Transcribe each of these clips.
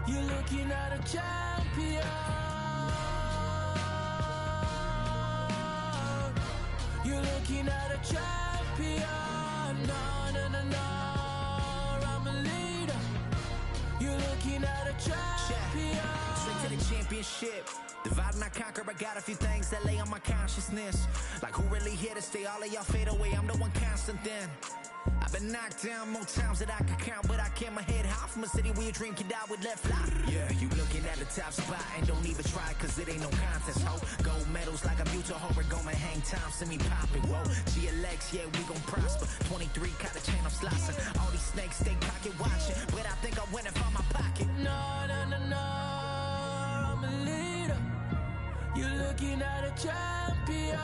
You're looking at a champion. You're looking at a champion. No, no, no, no, I'm a leader. You're looking at a champion. Straight to the championship. Divide and I conquer, I got a few things that lay on my consciousness. Like who really here to stay? All of y'all fade away, I'm the one constant then. I've been knocked down more times than I could count, but I kept my head high from a city where your dream can die with left fly. Yeah, you looking at the top spot and don't even try, cause it ain't no contest, ho. Gold medals like I'm Utah, Oregon, and hang time, send me poppin', whoa. GLX, yeah, we gon' prosper. 23, got the chain, I'm slicing. All these snakes stay pocket watching, but I think I went and found my pocket. No, no, no, no, I'm a leader. You're looking at a champion.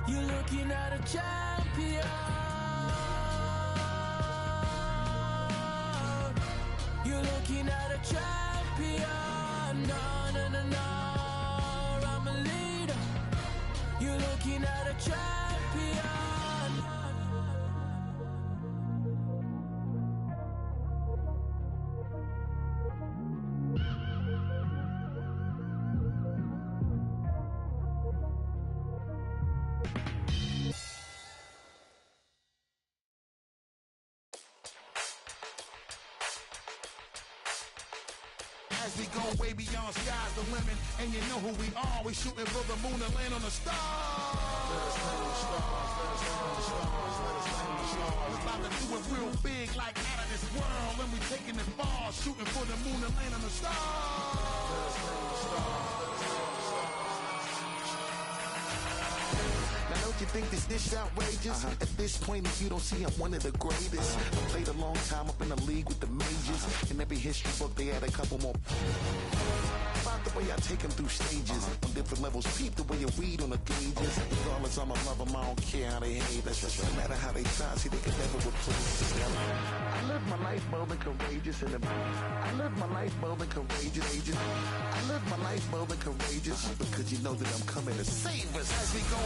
You're looking at a champion. You're looking at a champion. No, no, no, no, I'm a leader. You're looking at a champion. As we go way beyond sky's the limit, and you know who we are. We shooting for the moon and land on the stars. Let us land on the stars. Let us land on the stars. Let us land on the stars. We're about to do it real big, like out of this world. And we taking it far, shooting for the moon and land on the stars. Let us land on the stars. Now don't you think this outrageous? At this point, if you don't see I'm one of the greatest. I played a long time up in the league with the majors. In every history book, they had a couple more. About the way I take them through stages. On different levels, peep the way you read on the gauges. Regardless, I'ma love them, I don't care how they hate. That's just no matter how they try, see, they can never replace. I live my life bold and courageous. I live my life bold and courageous. I live my life bold and courageous. Because you know that I'm coming to save us as we go.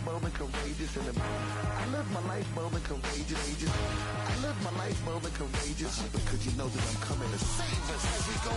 Bold and courageous, I live my life bold and courageous. I live my life bold and courageous because you know that I'm coming to save us as we go.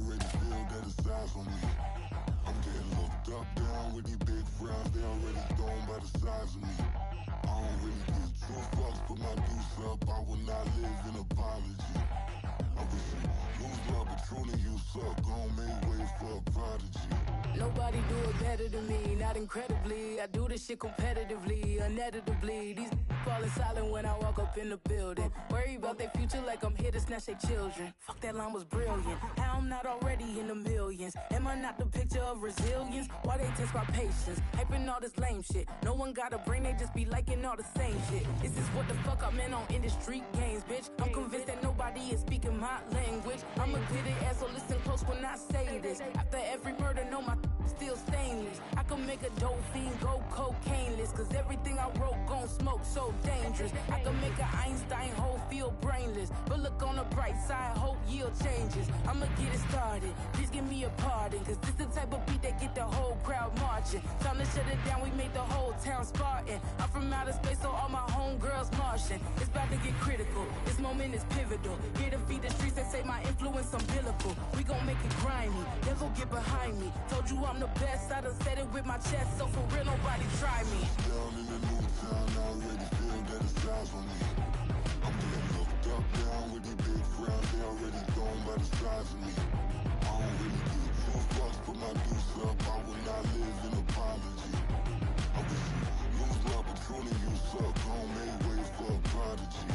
already feel that it's eyes on me. I'm getting looked up, down with these big frowns. They already thrown by the size of me. I don't really give two fucks, put my deuce up. I will not live in apology. I wish you lose love, but truly you suck. Gon' make way for a prodigy. Nobody do it better than me, not incredibly. I do this shit competitively, uneditably. These falling silent when I walk up in the building. Worry about their future like I'm here to snatch their children. Fuck, that line was brilliant. How I'm not already in the millions? Am I not the picture of resilience? Why they test my patience? Hyping all this lame shit. No one got a brain, they just be liking all the same shit. This is what the fuck I'm in on industry games, bitch. I'm convinced that nobody is speaking my language. I'm a good ass, so listen close when I say this. After every murder, no, my still stainless. I can make a dope fiend go cocaine-less, cause everything I wrote gon' smoke so dangerous. I can make an Einstein whole feel brainless, but look on the bright side, hope yield changes. I'ma get it started, please give me a pardon, cause this the type of beat that get the whole crowd marching. Time to shut it down, we made the whole town Spartan. I'm from outer space, so all my homegirls Martian. It's about to get critical, this moment is pivotal. Here to feed the streets that say my influence umbilical. We gon' make it grimy, devil get behind me. Told you I'm the best, I done said it with my chest, so for real nobody try me. Down in the new town, I already feel that it's eyes on me. I'm getting looked up, down with these big frowns. They already thrown by the size of me. I don't really give two fucks, put my deuce up. I will not live in apology. I wish you lose love, but truly you suck. Gon' make way for a prodigy.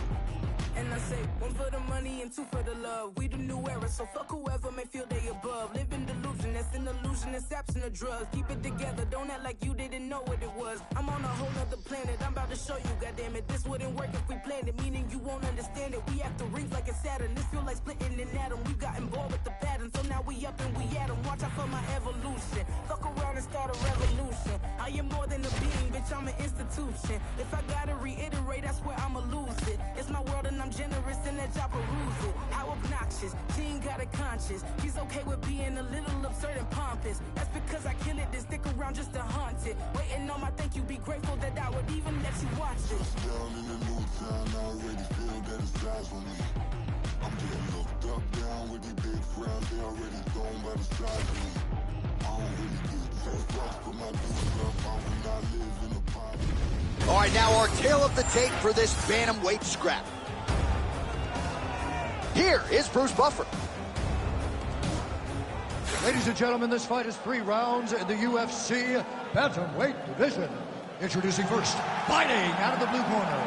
And I say, one for the money and two for the love. We the new era, so fuck whoever may feel they above. Live in delusion, that's an illusion, it's absent of drugs. Keep it together, don't act like you didn't know what it was. I'm on a whole nother planet, I'm about to show you, goddammit. This wouldn't work if we planned it, meaning you won't understand it. We have to rings like it's Saturn, this feel like splitting an atom. We got involved with the pattern, so now we up and we at 'em. Watch out for my evolution, fuck around and start a revolution. I am more than a being, bitch, I'm an institution. If I gotta reiterate, that's where I'ma lose it. It's my world and I'm generous in that job peruse it. How obnoxious, she ain't got a conscience. She's okay with being a little absurd and pompous. That's because I kill it, then stick around just to haunt it. Waiting on my thank you, be grateful that I would even let you watch it. Down in the new town, I already feel that it's eyes on me. I'm getting looked up, down with these big frowns. They already thrown by the size of me. I don't really give two fucks, put my deuce up. I will not live in apology. All right, now our tail of the tape for this bantamweight scrap. Here is Bruce Buffer. Ladies and gentlemen, this fight is 3 rounds in the UFC bantamweight division. Introducing first, fighting out of the blue corner,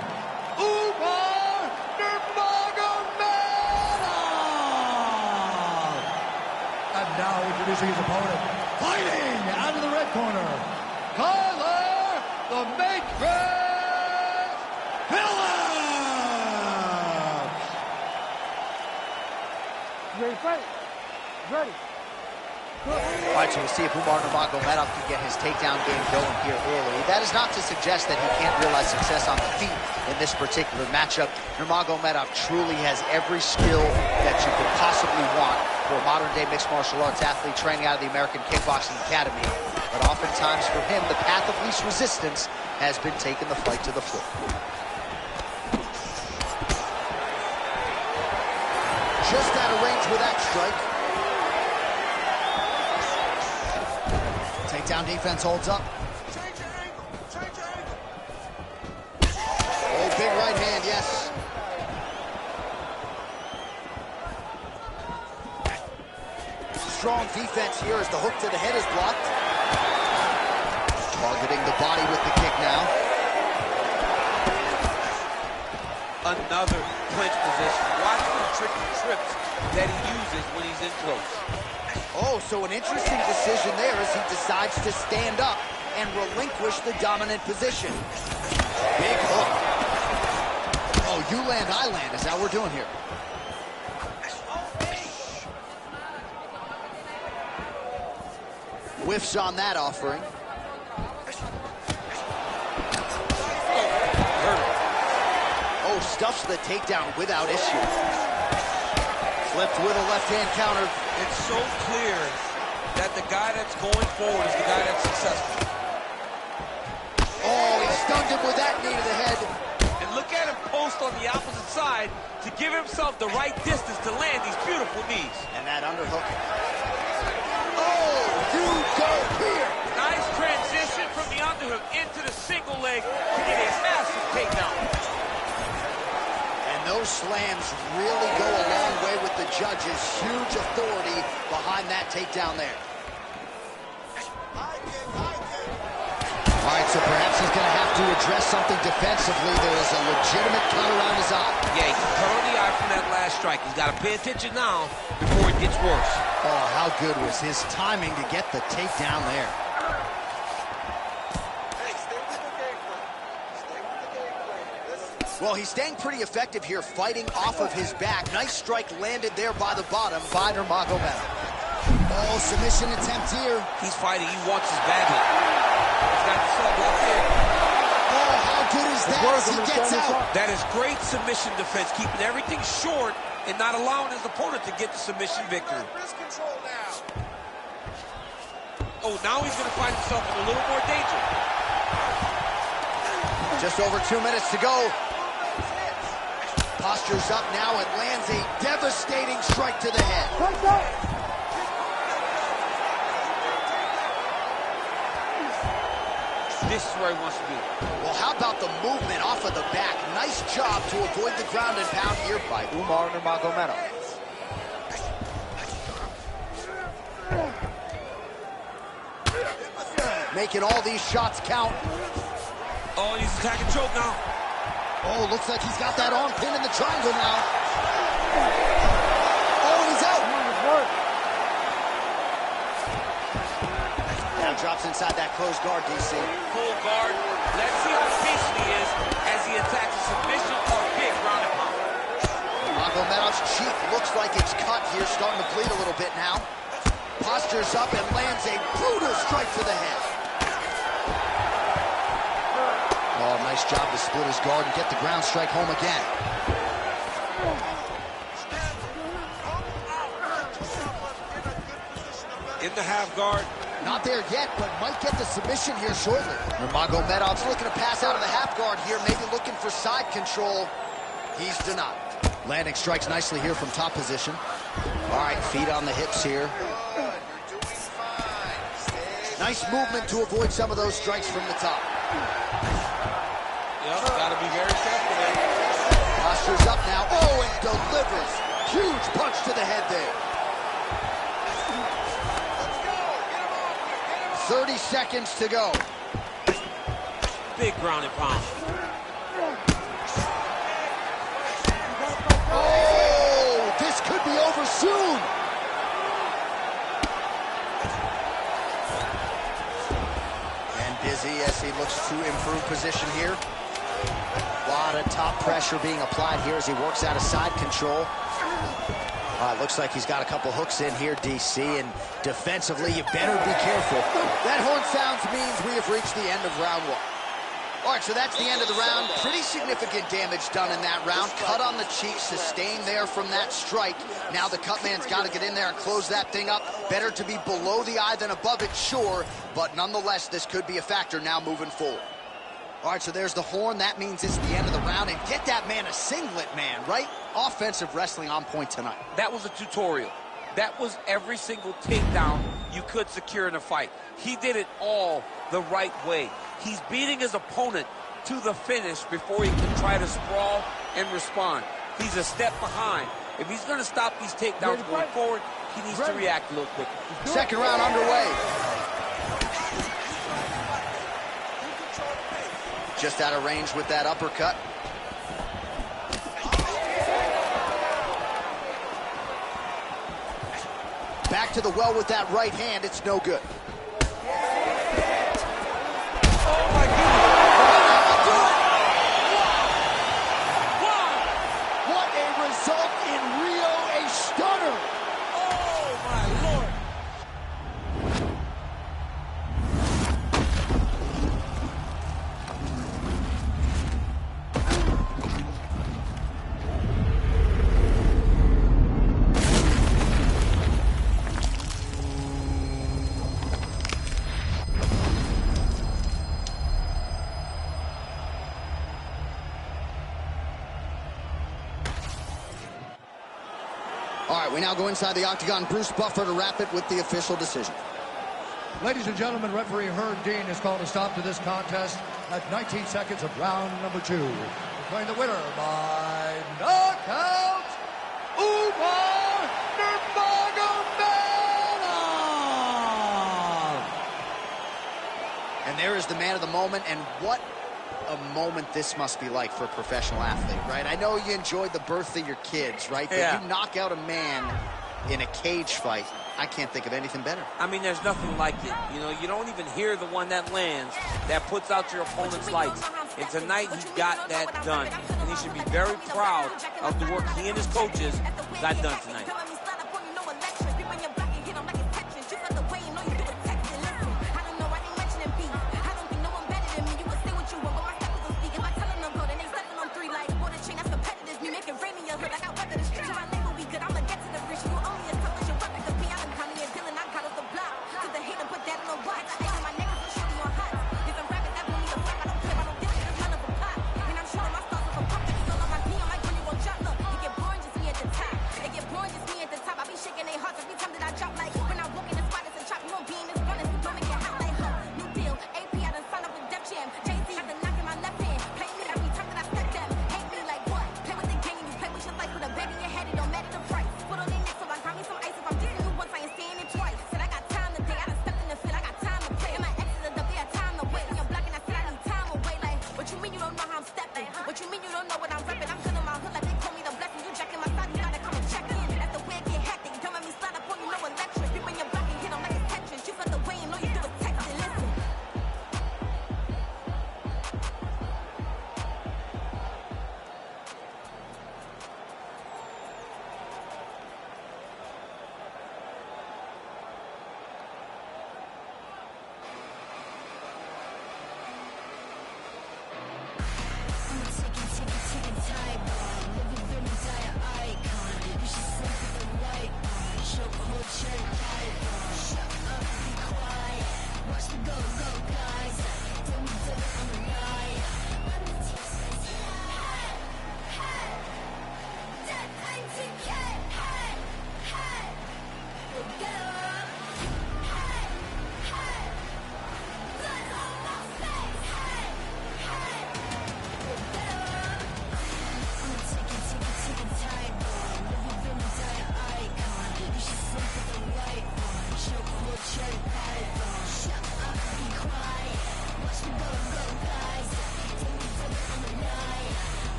Umar Nurmagomedov. And now introducing his opponent, fighting out of the red corner, Tyler the Matrix Phillips. Ready to fight? Ready. All right, so we'll see if Umar Nurmagomedov can get his takedown game going here early. That is not to suggest that he can't realize success on the feet in this particular matchup. Nurmagomedov truly has every skill that you could possibly want for a modern-day mixed martial arts athlete training out of the American Kickboxing Academy. But oftentimes for him, the path of least resistance has been taking the fight to the floor. Just out of range with that strike. Takedown defense holds up. Change your angle, change your angle. Oh, big right hand, yes. Strong defense here as the hook to the head is blocked. Targeting the body with the kick now. Another clinch position. Watch the tricky trips that he uses when he's in close. Oh, so an interesting decision there as he decides to stand up and relinquish the dominant position. Big hook. Oh, you land, I land. Is that what we're doing here? Whiffs on that offering. Oh, stuffs the takedown without issue. Flipped with a left-hand counter. It's so clear that the guy that's going forward is the guy that's successful. Oh, he stunned him with that knee to the head. And look at him post on the opposite side to give himself the right distance to land these beautiful knees. And that underhook you go here? Nice transition from the underhook into the single leg to get a massive takedown. And those slams really go a long way with the judges. Huge authority behind that takedown there. All right, so perhaps he's going to have to address something defensively. There is a legitimate cut around his eye. Yeah, he can cut on the eye from that last strike. He's got to pay attention now before it gets worse. Oh, how good was his timing to get the takedown there. Hey, stay with the game plan. Stay with the game plan. Listen. Well, he's staying pretty effective here, fighting off of his back. Nice strike landed there by the bottom by Nurmagomedov. Oh, submission attempt here. He's fighting. He wants his badly. He's got the sub right there. Oh, how good is that as he gets out? That is great submission defense, keeping everything short and not allowing his opponent to get the submission victory. Wrist control now. Oh, now he's going to find himself in a little more danger. Just over 2 minutes to go. Postures up now and lands a devastating strike to the head. This is where he wants to be. Well, how about the movement off of the back? Nice job to avoid the ground and pound here by Umar Nurmagomedov. Making all these shots count. Oh, he's attacking choke now. Oh, looks like he's got that arm pin in the triangle now. Oh, and he's out. Now drops inside that closed guard, DC. Full guard. Let's see how patient he is as he attacks a submission or a big ground and pound. Nurmagomedov's cheek looks like it's cut here, starting to bleed a little bit now. Postures up and lands a brutal strike to the head. Oh, nice job to split his guard and get the ground strike home again. In the half guard. Not there yet, but might get the submission here shortly. Nurmagomedov's looking to pass out of the half guard here, maybe looking for side control. He's denied. Landing strikes nicely here from top position. All right, feet on the hips here. Nice movement to avoid some of those strikes from the top. Yep, gotta be very careful there. Postures up now. Oh, and delivers. Huge punch to the head there. 30 seconds to go. Big ground and pound. Oh, this could be over soon. And busy as he looks to improve position here. A lot of top pressure being applied here as he works out of side control. Looks like he's got a couple hooks in here, DC, and defensively, you better be careful. That horn sounds means we have reached the end of round one. All right, so that's the end of the round. Pretty significant damage done in that round. Cut on the cheek, sustained there from that strike. Now the cut man's got to get in there and close that thing up. Better to be below the eye than above it, sure, but nonetheless, this could be a factor now moving forward. All right, so there's the horn. That means it's the end of the round. And get that man a singlet, man, right? Offensive wrestling on point tonight. That was a tutorial. That was every single takedown you could secure in a fight. He did it all the right way. He's beating his opponent to the finish before he can try to sprawl and respond. He's a step behind. If he's going to stop these takedowns going forward, he needs to react a little quicker. Second round underway. Just out of range with that uppercut. Back to the well with that right hand. It's no good. Oh, my goodness. What a result in Rio, a stunner. Oh, my Lord. All right, we now go inside the octagon. Bruce Buffer to wrap it with the official decision. Ladies and gentlemen, referee Herb Dean has called a stop to this contest at 19 seconds of round number 2. Declaring the winner by knockout, Umar Nurmagomedov! And there is the man of the moment, and what a moment this must be like for a professional athlete, right? I know you enjoyed the birth of your kids, right? But you knock out a man in a cage fight. I can't think of anything better. I mean, there's nothing like it. You know, you don't even hear the one that lands, that puts out your opponent's lights. And tonight, he got that done. And he should be very proud of the work he and his coaches got done tonight.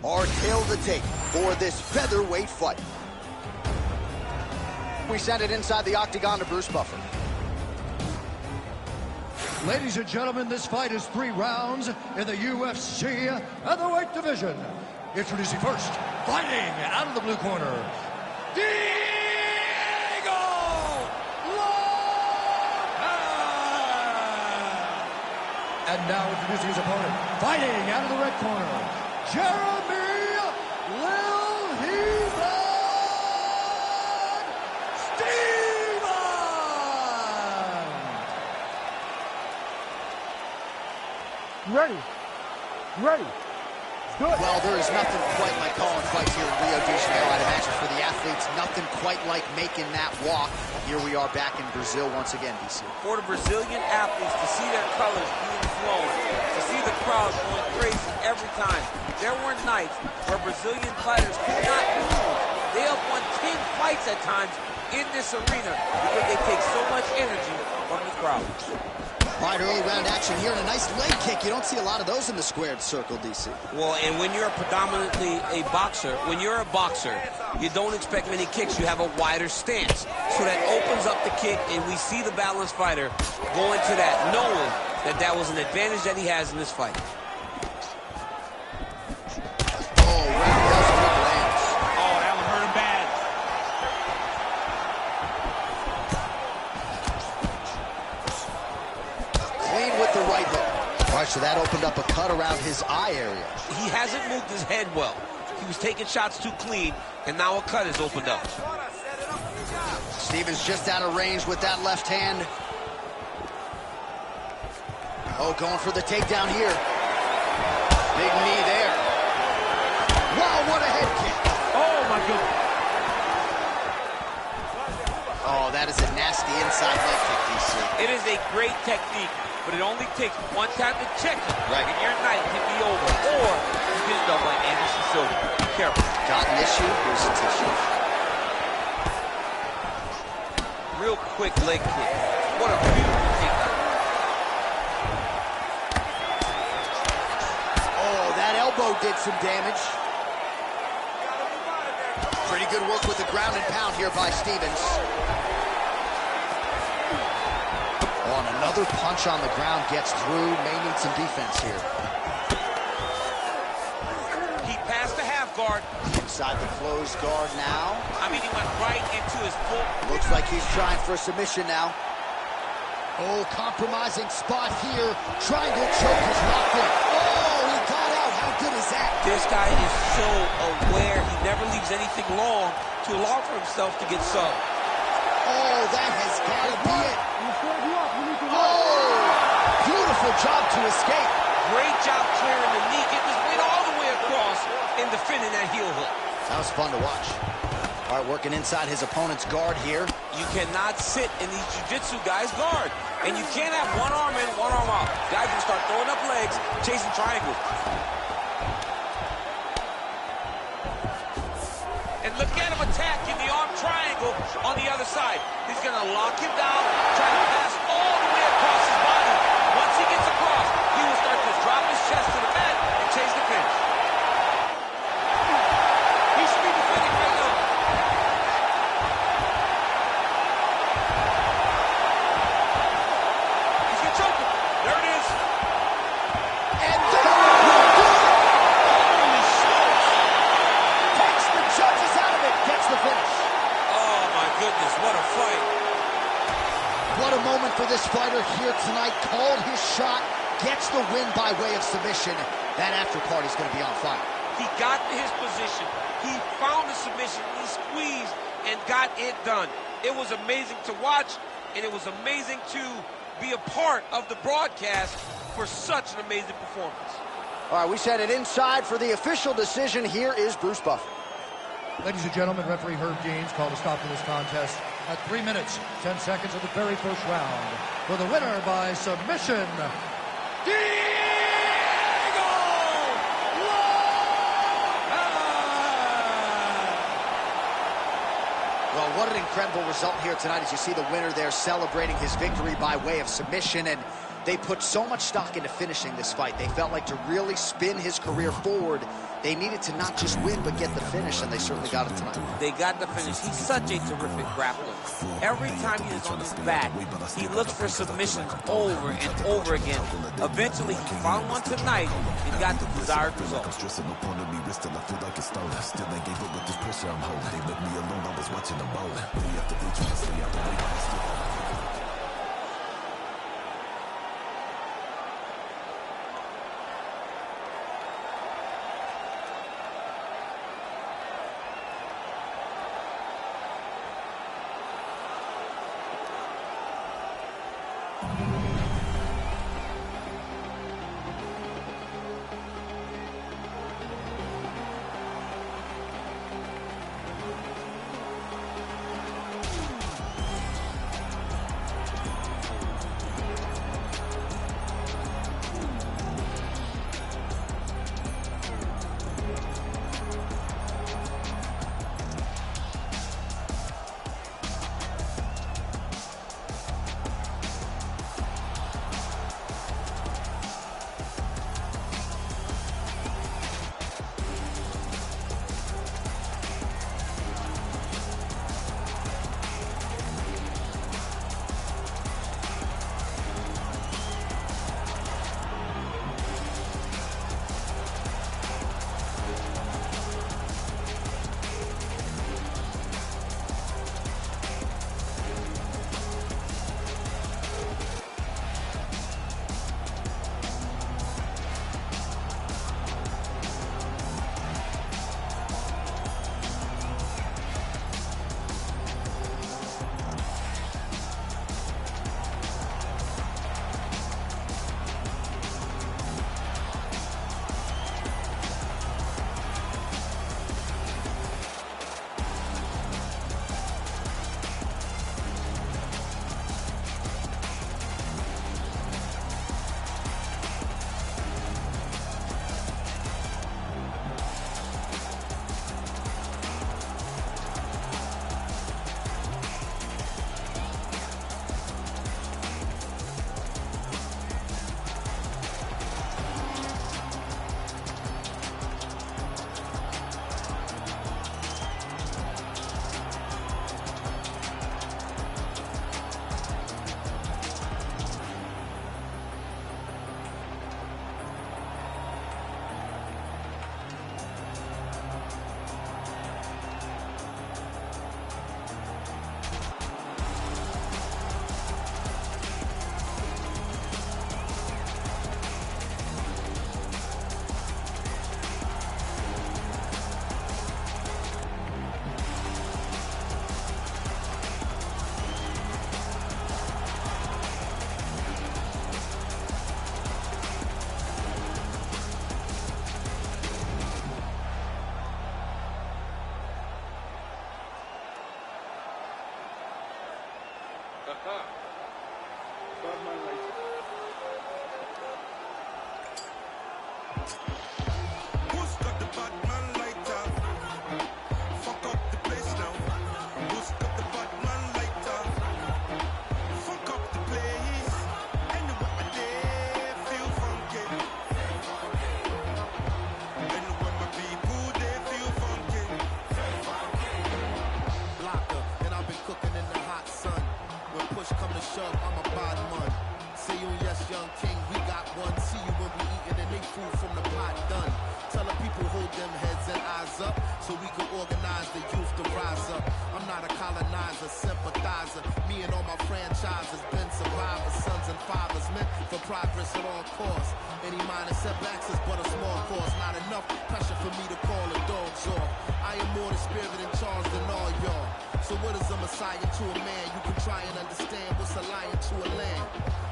Our tale of the tape for this featherweight fight. We send it inside the octagon to Bruce Buffer. Ladies and gentlemen, this fight is 3 rounds in the UFC featherweight division. Introducing first, fighting out of the blue corner, Diego Lopez! And now introducing his opponent, fighting out of the red corner, Jeremy Lil Heathen Steven! Ready. Ready. Good. Well, there is nothing quite like calling fights here in Rio de Janeiro. I'd imagine for the athletes, nothing quite like making that walk. Here we are back in Brazil once again, DC. For the Brazilian athletes to see their colors being flown, to see the crowd going crazy every time. There were nights where Brazilian fighters could not move. They have won 10 fights at times in this arena because they take so much energy from the crowd. All right, early round action here, and a nice leg kick. You don't see a lot of those in the squared circle, DC. Well, and when you're predominantly a boxer, you don't expect many kicks. You have a wider stance. So that opens up the kick, and we see the balanced fighter go into that, knowing that that was an advantage that he has in this fight. Oh, So that opened up a cut around his eye area. He hasn't moved his head well. He was taking shots too clean, and now a cut has opened up. Stevens just out of range with that left hand. Oh, going for the takedown here. Big knee there. Wow, what a head kick. Oh, my goodness. Oh, that is a nasty inside leg kick, DC. It is a great technique, but it only takes one time to check it, right, and your night can be over. Or you get it done like Anderson Silva. Be careful. Got an issue? Here's the tissue. Real quick leg kick. What a beautiful takedown. Oh, that elbow did some damage. Pretty good work with the ground and pound here by Stevens. Oh, and another punch on the ground gets through. May need some defense here. He passed the half guard. Inside the closed guard now. I mean, he went right into his full. Looks like he's trying for a submission now. Oh, compromising spot here. Triangle choke is locked in. Oh, he got out. How good is that? This guy is so aware. He never leaves anything long to allow for himself to get subbed. Oh, that has got to be it. Oh, beautiful job to escape. Great job clearing the knee, getting his weight all the way across and defending that heel hook. That was fun to watch. All right, working inside his opponent's guard here. You cannot sit in these jiu-jitsu guys' guard. And you can't have one arm in, one arm out. Guys will start throwing up legs, chasing triangles. And look at him attacking the arm triangle on the other side. He's going to lock him down, try to pass all the way across his body. Once he gets across, he will start to drop his chest to the mat and chase the finish. He should be defending right now. He's going to choke him. There it is. And there it is. Holy smokes. Takes the judges out of it. Gets the finish. Oh, my goodness. What a fight. What a moment for this fighter here tonight. Called his shot. Gets the win by way of submission. That after party's going to be on fire. He got to his position. He found the submission. He squeezed and got it done. It was amazing to watch, and it was amazing to be a part of the broadcast for such an amazing performance. All right, we set it inside for the official decision. Here is Bruce Buffer. Ladies and gentlemen, referee Herb Gaines called a stop to this contest at 3 minutes, 10 seconds of the very first round. For the winner by submission, Well, what an incredible result here tonight as you see the winner there celebrating his victory by way of submission, and they put so much stock into finishing this fight. They felt like to really spin his career forward, they needed to not just win but get the finish, and they certainly got it tonight. They got the finish. He's such a terrific grappler. Every time he is on his back, he looks for submissions over and over again. Eventually, he found one tonight and got the desired result. Still ain't gave up with this pressure I'm holding. They left me alone, I was watching them bowling. We have to be trying to stay out the way. Who's got the Batman lighter? Fuck up the place now. Who's got the Batman lighter? Fuck up the place. Anywhere I dare feel funky. Anywhere my people they feel funky. Blocker, and I've been cooking in the hot sun. When push come to shove, I'm a bottom one. See you, yes, young king, we got one. See you when we eating and they food from the pot done. Tell the people hold them heads and eyes up so we can organize the youth to rise up. I'm not a colonizer, sympathizer. Me and all my franchises been survivors, sons and fathers meant for progress at all costs. Any minor setbacks is but a small cause. Not enough pressure for me to call the dogs off. I am more the spirit in charge than all y'all. So what is a messiah to a man? You can try and understand what's a lion to a lamb.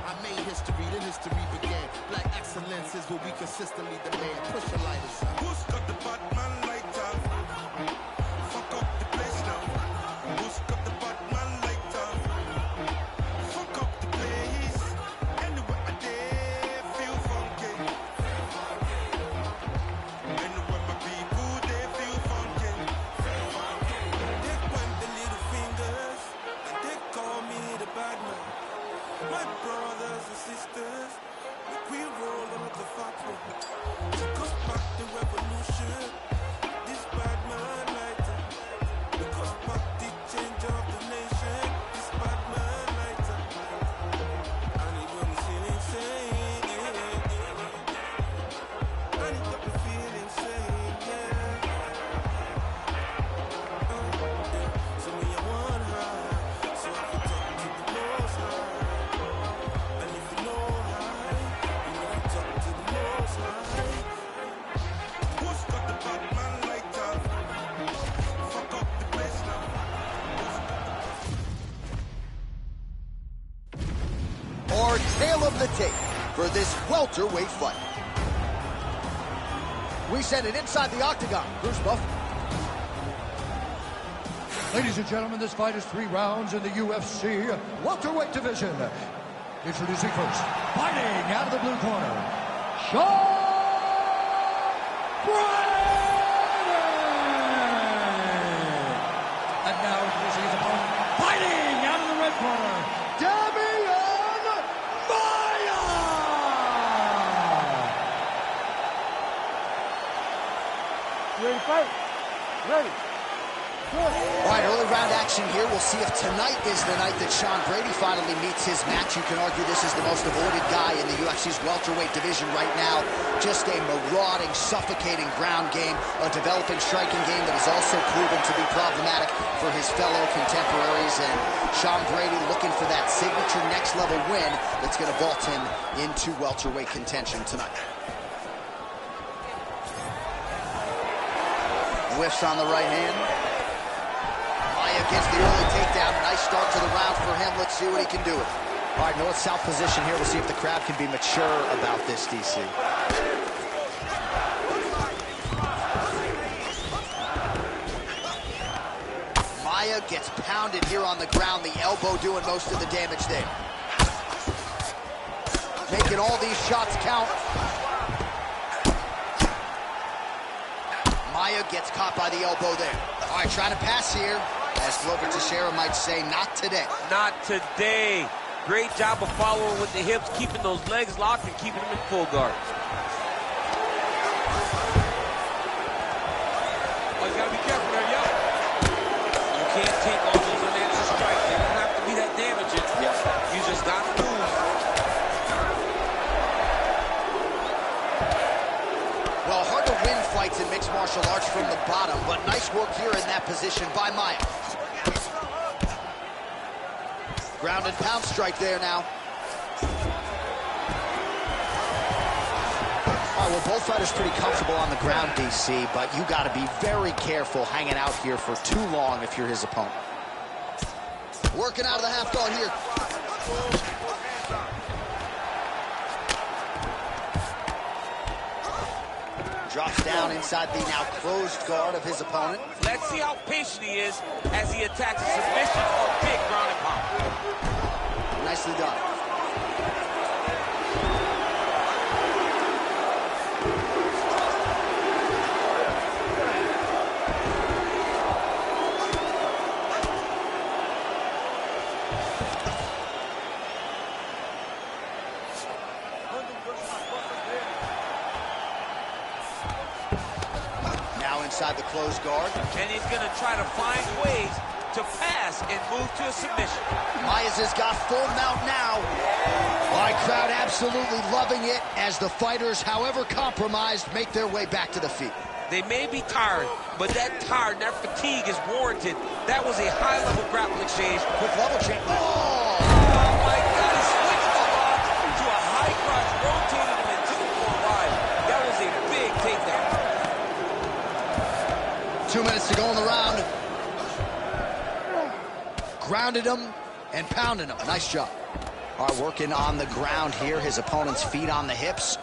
I made history, then history began. Black excellence is what we consistently demand. Push your lighters up. Who's got the Batman lighter? Fuck up the place now. Who's got the Batman lighter? Fuck up the place. Anywhere I dare feel funky. Anywhere my people they feel funky. They point the little fingers and they call me the Batman. My brothers and sisters, we roll up the fat one. Took us back the revolution. This bad man lighter. Took us back the change of the nation. This bad man lighter. And it got me feeling insane. And it got me feeling insane, yeah. So when you want high, so I can talk to the most high. And if you know high, you know you talk to the most high. Who's got the Batman lighter? Fuck up the place now. Our tale of the tape for this welterweight fight. We send it inside the octagon. Bruce Buff. Ladies and gentlemen, this fight is 3 rounds in the UFC welterweight division. Introducing first, fighting out of the blue corner, Sean Brady! And now introducing his opponent, fighting out of the red corner, Damian Maia! You ready to fight? Ready. Good. All right, early round action here. We'll see if tonight is the night that Sean Brady finally meets his match. You can argue this is the most avoided guy in the UFC's welterweight division right now. Just a marauding, suffocating ground game, a developing striking game that has also proven to be problematic for his fellow contemporaries. And Sean Brady looking for that signature next-level win that's going to vault him into welterweight contention tonight. Whiffs on the right hand. Gets the early takedown. Nice start to the round for him. Let's see what he can do with it. All right, north-south position here. We'll see if the crowd can be mature about this, DC. Maia gets pounded here on the ground. The elbow doing most of the damage there. Making all these shots count. Maia gets caught by the elbow there. All right, trying to pass here. As Glover Teixeira might say, not today. Not today. Great job of following with the hips, keeping those legs locked and keeping them in full guard. Oh, you gotta be careful there, yo. You can't take all those unanswered strikes. They don't have to be that damaging. You just gotta move. Well, hard to win fights in mixed martial arts from the bottom, but nice work here in that position by Maia. Ground and pound strike there now. All right, well, both fighters pretty comfortable on the ground, DC, but you got to be very careful hanging out here for too long if you're his opponent. Working out of the half guard here. Drops down inside the now closed guard of his opponent. Let's see how patient he is as he attacks a submission or big ground and pound. Nicely done. Now inside the closed guard. And he's going to try to find ways to pass and move to a submission. Myers has got full mount now. All right, crowd absolutely loving it as the fighters, however compromised, make their way back to the feet. They may be tired, but that tired, that fatigue is warranted. That was a high-level grappling exchange. With level change. Oh my God, he switched the lock to a high cross, rotated him and took him for a ride. That was a big takedown. 2 minutes to go in the round. Grounded him and pounded him. Nice job. All right, working on the ground here. His opponent's feet on the hips.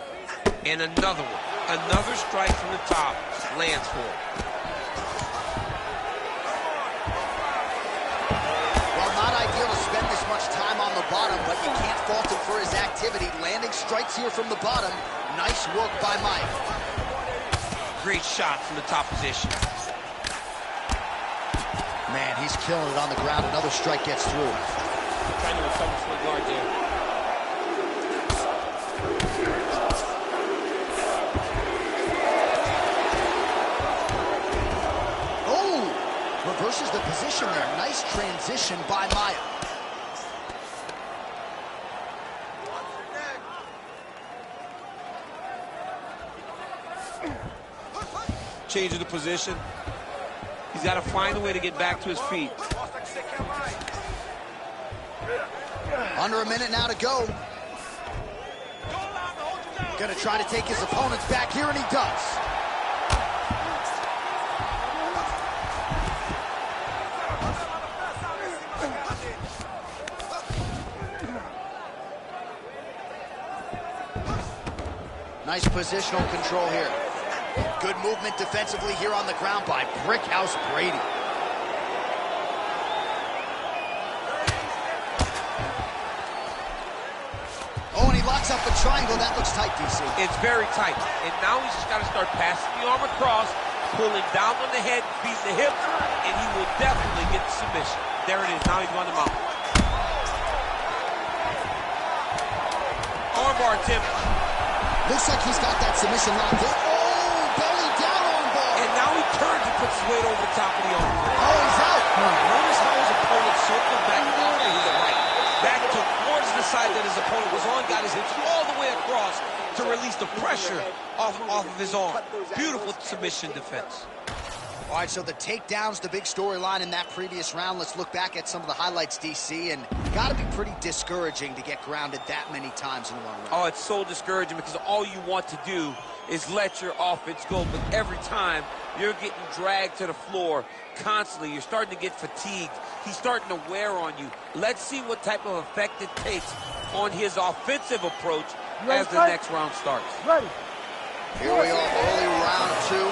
And another one. Another strike from the top. Lands for him. Well, not ideal to spend this much time on the bottom, but you can't fault him for his activity. Landing strikes here from the bottom. Nice work by Mike. Great shot from the top position. Man, he's killing it on the ground. Another strike gets through. Trying to recover from the guard there. Oh! Reverses the position there. Nice transition by Maya. Changing the position. He's got to find a way to get back to his feet. Under a minute now to go. Gonna try to take his opponents back here, and he does. Nice positional control here. Good movement defensively here on the ground by Brickhouse Brady. Oh, and he locks up a triangle. That looks tight, DC. It's very tight. And now he's just got to start passing the arm across, pulling down on the head, beat the hips, and he will definitely get the submission. There it is. Now he's on the mount. Armbar, Tim. Looks like he's got that submission locked in. Oh, belly down armbar. And now he turns and puts his weight over the top of the arm. Oh, he's out. Notice how his opponent circled back off to his right. Back towards the side that his opponent was on, got his hips all the way across to release the pressure off of his arm. Beautiful submission defense. All right, so the takedown's the big storyline in that previous round. Let's look back at some of the highlights, DC, and got to be pretty discouraging to get grounded that many times in one round. Oh, it's so discouraging because all you want to do is let your offense go, but every time you're getting dragged to the floor constantly, you're starting to get fatigued. He's starting to wear on you. Let's see what type of effect it takes on his offensive approach as the next round starts. Ready. Here we are, early round two.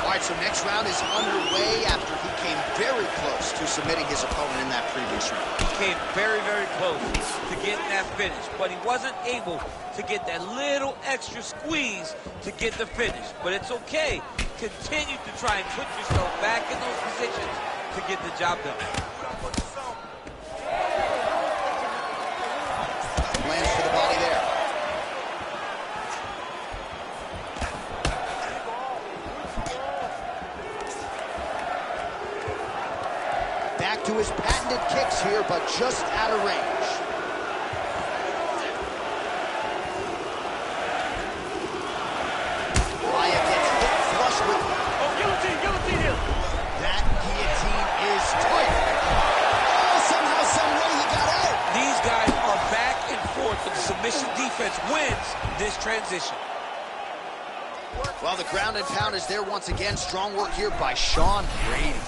All right, so next round is underway after he came very close to submitting his opponent in that previous round. He came very, very close to getting that finish, but he wasn't able to get that little extra squeeze to get the finish. But it's okay. Continue to try and put yourself back in those positions to get the job done. Lands for the body there. Back to his patented kicks here, but just out of range. Maya gets hit flush with... Oh, guillotine here. That guillotine is tight. Oh, somehow, some way he got out. These guys are back and forth, but the submission defense wins this transition. Well, the ground and pound is there once again. Strong work here by Sean Brady.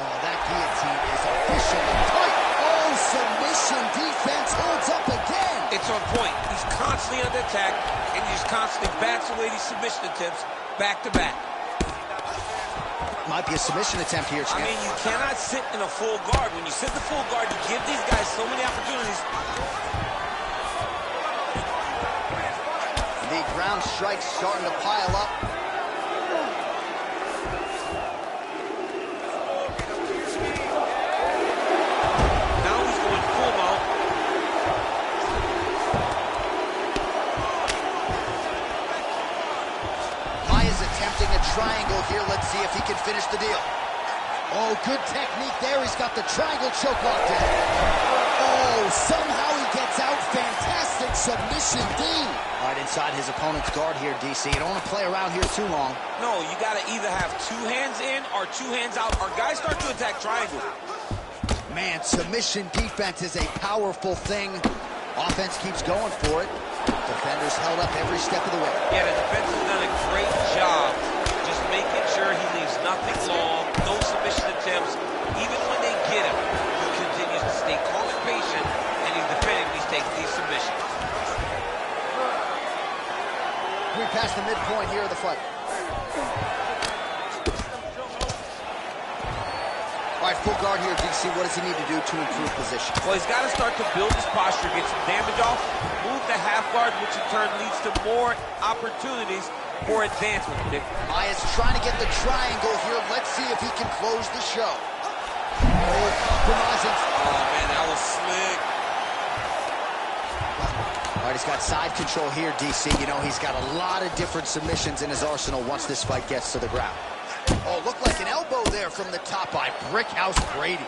Oh, that guillotine is officially tight. Oh, submission defense holds up again. It's on point. He's constantly under attack, and he just constantly bats away these submission attempts back to back. Might be a submission attempt here, Champ. I mean, you cannot sit in a full guard. When you sit in the full guard, you give these guys so many opportunities. The ground strikes starting to pile up. Now he's going full mount. Maya's attempting a triangle here. Let's see if he can finish the deal. Oh, good technique there. He's got the triangle choke locked in. Oh, somehow he gets out. Fantastic submission, D. All right, inside his opponent's guard here, DC. You don't want to play around here too long. No, you got to either have 2 hands in or 2 hands out, or guys start to attack triangle. Man, submission defense is a powerful thing. Offense keeps going for it. Defenders held up every step of the way. Yeah, the defense has done a great job just making sure he leaves nothing long, no submission attempts. Even when they get him, he continues to stay calm and patient, and he's defending these taking these submissions. We're past the midpoint here of the fight. All right, full guard here, DC. What does he need to do to improve position? Well, he's got to start to build his posture, get some damage off, move the half guard, which in turn leads to more opportunities for advancement. Maya's trying to get the triangle here. Let's see if he can close the show. Oh, compromising. Oh, man, that was slick. All right, he's got side control here, DC. You know, he's got a lot of different submissions in his arsenal once this fight gets to the ground. Oh, looked like an elbow there from the top by Brickhouse Brady.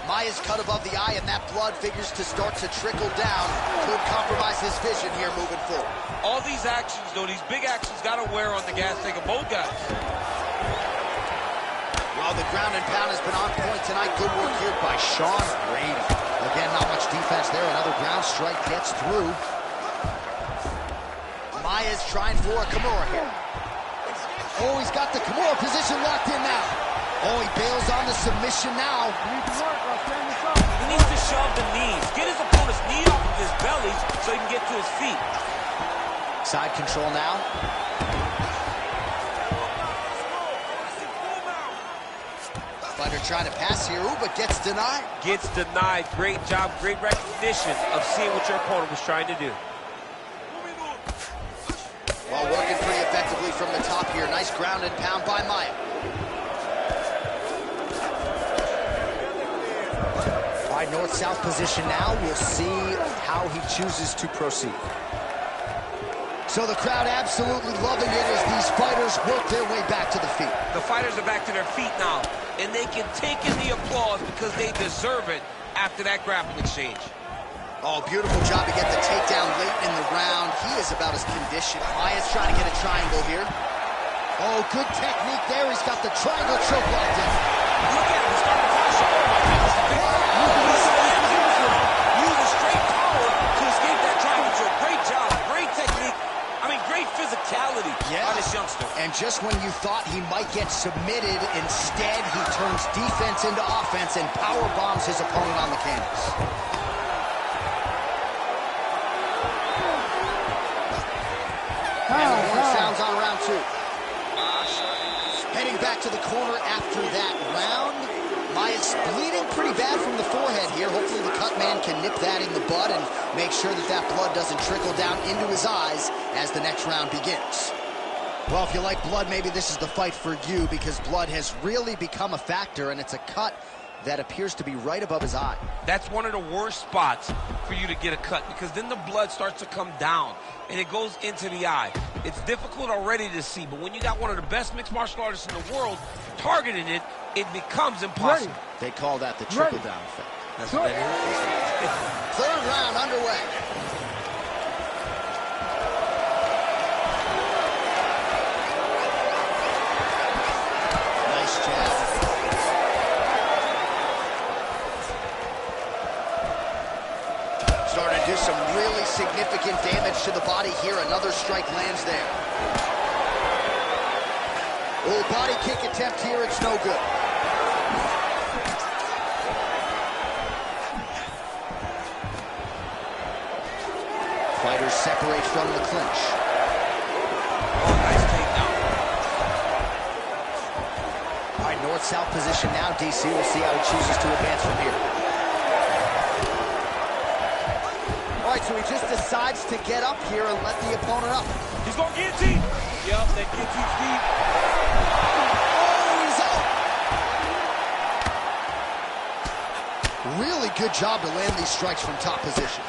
Maya's cut above the eye, and that blood figures to start to trickle down. Could compromise his vision here moving forward. All these actions, though, these big actions got to wear on the gas tank of both guys. Well, the ground and pound has been on point tonight. Good work here by Sean Brady. Again, not much defense there. Another ground strike gets through. Maya's trying for a Kimura here. Oh, he's got the Kimura position locked in now. Oh, he bails on the submission now. He needs to shove the knees. Get his opponent's knee off of his belly so he can get to his feet. Side control now. Fighter trying to pass here, ooh, but gets denied. Gets denied. Great job, great recognition of seeing what your opponent was trying to do. Well, working pretty effectively from the top here. Nice ground and pound by Maya. All right, north-south position now. We'll see how he chooses to proceed. So the crowd absolutely loving it as these fighters work their way back to the feet. The fighters are back to their feet now, and they can take in the applause because they deserve it after that grappling exchange. Oh, beautiful job to get the takedown late in the round. He is about as conditioned. Maya's trying to get a triangle here. Oh, good technique there. He's got the triangle choke locked in. Look at him. He's starting to flash. Oh, my goodness. He slams into him. Uses straight power to escape that triangle choke. Great job. Great technique. I mean, great physicality on this youngster. And just when you thought he might get submitted, instead he turns defense into offense and power bombs his opponent on the canvas. And the horn sounds on round 2. Heading back to the corner after that round. Maya's bleeding pretty bad from the forehead here. Hopefully the cut man can nip that in the bud and make sure that that blood doesn't trickle down into his eyes as the next round begins. Well, if you like blood, maybe this is the fight for you because blood has really become a factor, and it's a cut that appears to be right above his eye. That's one of the worst spots for you to get a cut because then the blood starts to come down and it goes into the eye. It's difficult already to see, but when you got one of the best mixed martial artists in the world targeting it, it becomes impossible. They call that the trickle-down effect. That's what it is. Third round underway. Nice jab. Starting to do some really significant damage to the body here. Another strike lands there. Oh, body kick attempt here. It's no good. Fighters separate from the clinch. Oh, nice takedown. All right, north-south position now, DC. We'll see how he chooses to advance from here. All right, so he just decides to get up here and let the opponent up. He's going to guillotine. Yep, that guillotine's deep. Oh, he's out. Really good job to land these strikes from top position.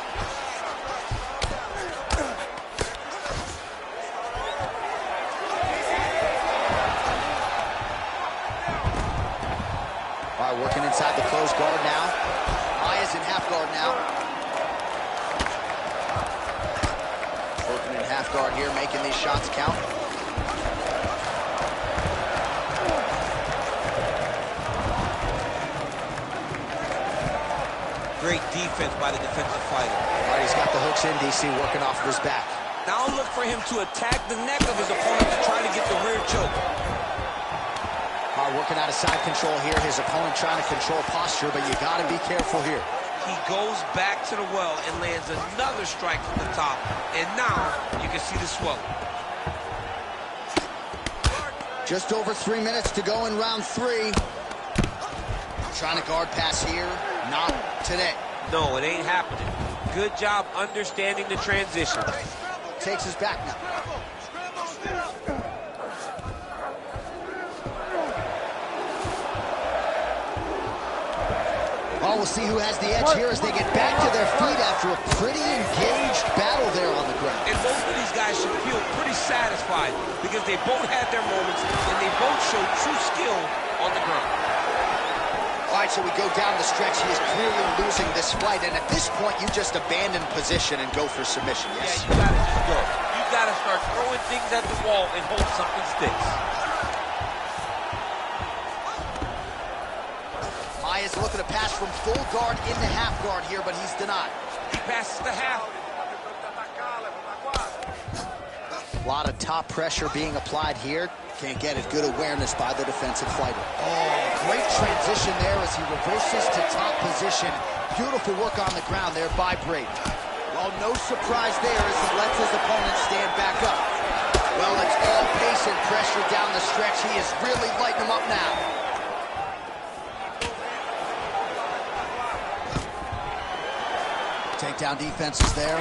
All right, working inside the closed guard now. Maya's in half guard now. Working in half guard here, making these shots count. Great defense by the defensive fighter. All right, he's got the hooks in, DC, working off of his back. Now look for him to attack the neck of his opponent to try to get the rear choke. All right, working out of side control here. His opponent trying to control posture, but you got to be careful here. He goes back to the well and lands another strike from the top. And now you can see the swelling. Just over 3 minutes to go in round 3. Trying to guard pass here. Not today. No, it ain't happening. Good job understanding the transition. Takes his back now. Oh, we'll see who has the edge here as they get back to their feet after a pretty engaged battle there on the ground. And both of these guys should feel pretty satisfied because they both had their moments and they both showed true skill on the ground. All right, so we go down the stretch. He is clearly losing this fight, and at this point, you just abandon position and go for submission, yes? Yeah, you gotta just go. You gotta start throwing things at the wall and hope something sticks. Maya's looking to pass from full guard into half guard here, but he's denied. He passes the half. A lot of top pressure being applied here. Can't get it. Good awareness by the defensive fighter. Oh, great transition there as he reverses to top position. Beautiful work on the ground there by Brady. Well, no surprise there as he lets his opponent stand back up. Well, it's all pace and pressure down the stretch. He is really lighting him up now. Takedown defense is there.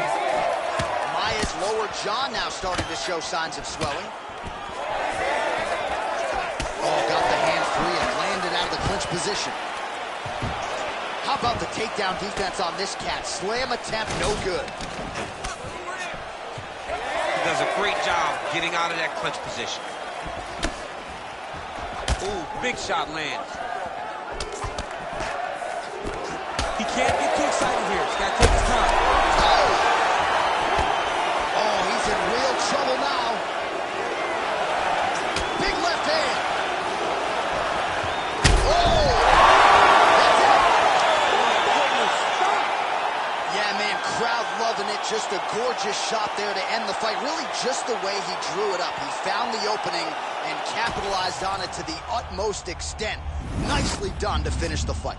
Maya's lower jaw now starting to show signs of swelling. Oh, got the hand free and landed out of the clinch position. How about the takedown defense on this cat? Slam attempt, no good. He does a great job getting out of that clinch position. Ooh, big shot lands. He can't get too excited here. He's got to take his time. Oh, he's in real trouble now. Big left hand. Oh! That's it. Yeah, man, crowd loving it. Just a gorgeous shot there to end the fight. Really just the way he drew it up. He found the opening and capitalized on it to the utmost extent. Nicely done to finish the fight.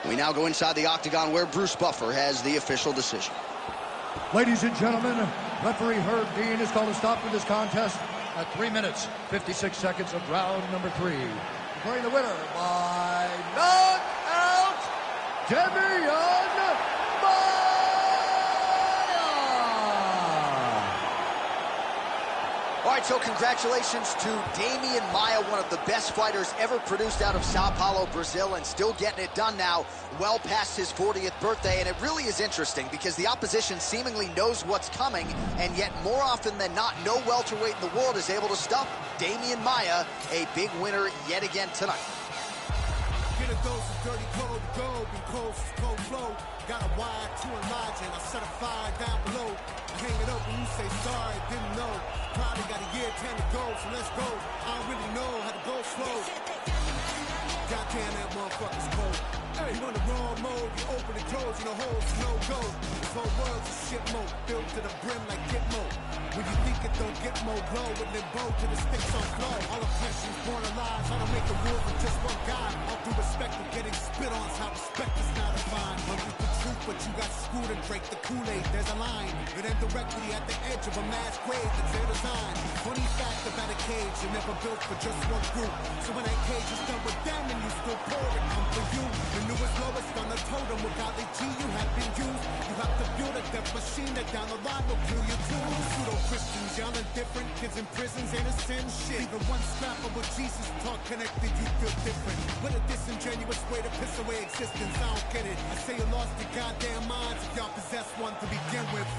We now go inside the octagon where Bruce Buffer has the official decision. Ladies and gentlemen, referee Herb Dean has called a stop to this contest at 3 minutes, 56 seconds of round number 3. Declaring the winner by knockout, Damian Maia! All right, so congratulations to Damian Maia, one of the best fighters ever produced out of Sao Paulo, Brazil, and still getting it done now, well past his 40th birthday. And it really is interesting because the opposition seemingly knows what's coming, and yet more often than not, no welterweight in the world is able to stop Damian Maia, a big winner yet again tonight. Get a dose of dirty cold gold, be cold flow. Got a wire to Elijah, and I set a fire down below. Hang it up when you say sorry, didn't know. Probably got a year 10 to go, so let's go. I don't really know how to go slow. Goddamn, that motherfucker's cold. Hey, you on the wrong mode, you open and close, you know holes, no go. This whole world's a shit mode, filled to the brim like Gitmo. When you think it don't get more glow, with limbo to the sticks on flow. All oppression's born of lies, I don't make the rules with just one guy. All due respect of getting spit on, how respect is not defined. Hungry for truth, but you got screwed and drank the Kool-Aid. There's a line, it ends directly at the edge of a mass grave that's their design. Funny fact about a cage, you're never built for just one group. So when that cage is done with them and you still pour it, come for you. The newest, lowest on the totem, with godly G you have been used. You have to build a death machine that down the line will kill you too. Pseudo-Christians, y'all are different. Kids in prisons ain't a sin shit. Even one scrap of what Jesus taught connected, you feel different. What a disingenuous way to piss away existence, I don't get it. I say you lost your goddamn minds if y'all possess one to begin with.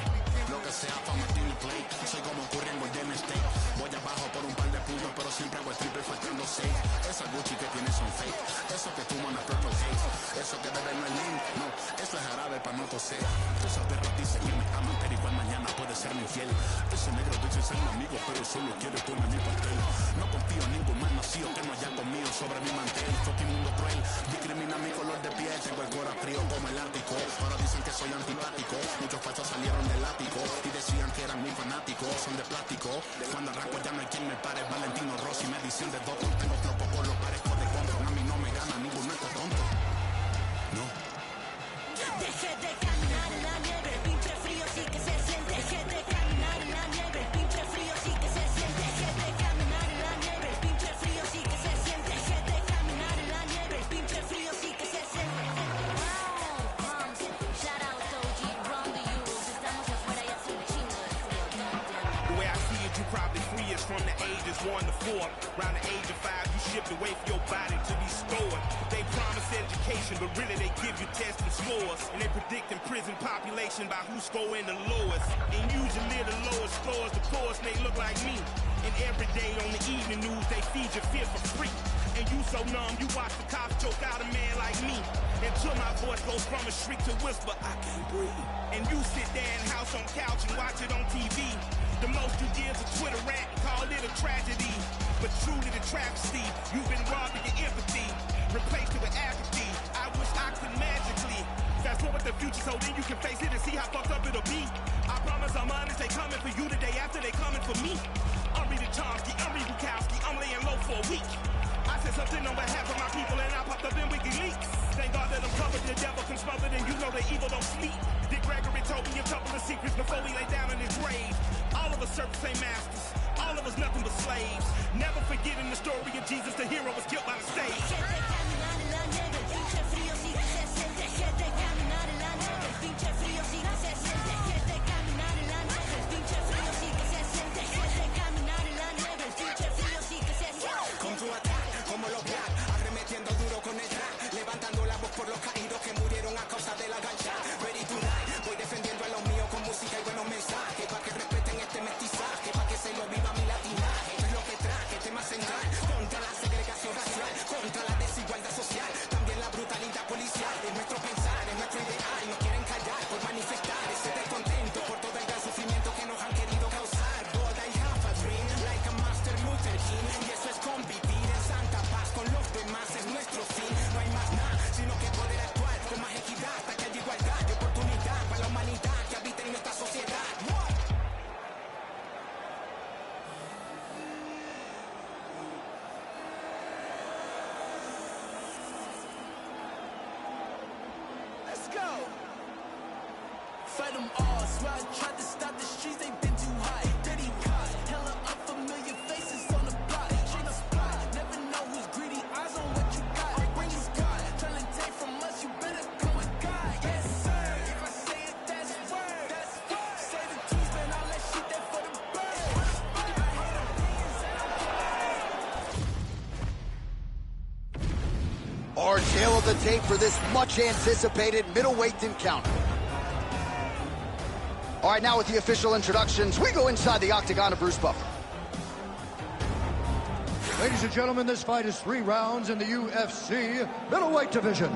Lo que sea pa' Martini Play. Soy como Curry en Golden State. Voy abajo por un par de puntos, pero siempre hago el triple faltando 6. Esa Gucci que tienes son fake. Eso que tú manas Purple Haze. Eso que bebe no es lean. No, eso es jarabe pa' no toser. Esos perros dicen que me aman, pero igual mañana puede ser mi infiel. Ese negro dice ser mi amigo, pero solo quiere comer mi pastel. No confío en ningún mal nacido que no haya conmigo sobre mi mantel. Fucking mundo cruel, discrimina mi color de piel. Tengo el corazón frío como el Ártico. Ahora dicen que soy antipático. Muchos falsos salieron del ático y decían que eran muy fanáticos. Son de plástico. Cuando arranco ya no hay quien me pare. Valentino Rossi me dicen de dos. Tengo flopo por los pares de control. A mí no me gana ningún eco tonto. No. Deje de caminar en la nieve, el pinche frío sí que se siente. Deje de caminar en la nieve, el pinche frío sí que se siente. Deje de caminar en la nieve, el pinche frío sí que se siente. Deje de caminar en la nieve, el pinche frío sí que se siente. Shout out to OG, run the Euros. Estamos afuera y hace un chingo de frío. The way I see it, you probably free is from the ages 1 to 4. Around the age of 5, you shipped away for your body to be stored. They promise education, but really they give you tests and scores. And they predicting prison population by who's scoring the lowest. And usually the lowest scores the poorest, and they look like me. And every day on the evening news, they feed your fear for free. And you so numb, you watch the cops choke out a man like me. Until my voice goes from a shriek to whisper, I can't breathe. And you sit there in house on couch and watch it on TV. The most you give is a Twitter rant and call it a tragedy. But truly the travesty, you've been robbed of your empathy, replaced it with apathy. I wish I could magically fast forward the future so then you can face it and see how fucked up it'll be. I promise I'm honest, they coming for you the day after they coming for me. I'm Rita Chomsky, I'm Reed Bukowski, I'm laying low for a week. I said something on behalf of my people and I popped up in WikiLeaks. Thank God that I'm covered, the devil can smother, and you know the evil don't sleep. Dick Gregory told me a couple of secrets before he lay down in his grave. All of us serve the same masters, all of us nothing but slaves. Never forgetting the story of Jesus, the hero was killed by the stage. Come to attack, como los black, arremetiendo duro con el track, levantando la voz por los caídos que murieron a causa de la gancha. Ready to die, voy defendiendo a los míos con música y buenos mensajes, pa' que respeten este mestizaje, pa' que se lo viva mi latinaje. Esto es lo que traje, temas central, contra la segregación racial, contra la desigualdad social, también la brutalidad policial. Es nuestro pensar, es nuestro ideal, nos quieren callar por manifestar ese descontento por todo el gran sufrimiento que nos han querido causar. But I have a dream, like a Master Luther King, y eso es competir en santa paz con los demás, es nuestro fin. No hay más nada, sino que poder actuar con más equidad, hasta que haya igualdad de oportunidad para la humanidad que habita en nuestra sociedad. Let's go. Fight them all. Swear I tried to stop the streets, they been too hot. Dirty caught. Hella unfamiliar faces on the block. Chain of spot. Never know who's greedy. Eyes on what you got. Bring your scar. Trying to take from us, you better come with God. Yes, sir. If I say it, that's word. That's word. Say the truth, man, all that shit there for the birds. I hate opinions and I'm Our tail of the tape for this much anticipated middleweight encounter. All right, now with the official introductions, we go inside the octagon of Bruce Buffer. Ladies and gentlemen, this fight is 3 rounds in the UFC middleweight division.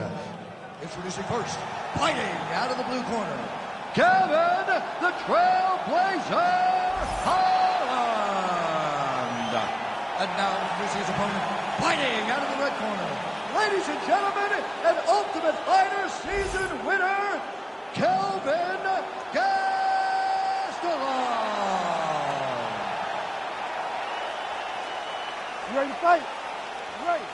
Introducing first, fighting out of the blue corner, Kevin the Trailblazer Holland. And now introducing his opponent, fighting out of the red corner, ladies and gentlemen, an Ultimate Fighter season winner, Kelvin Gastelum. You ready to fight? You ready?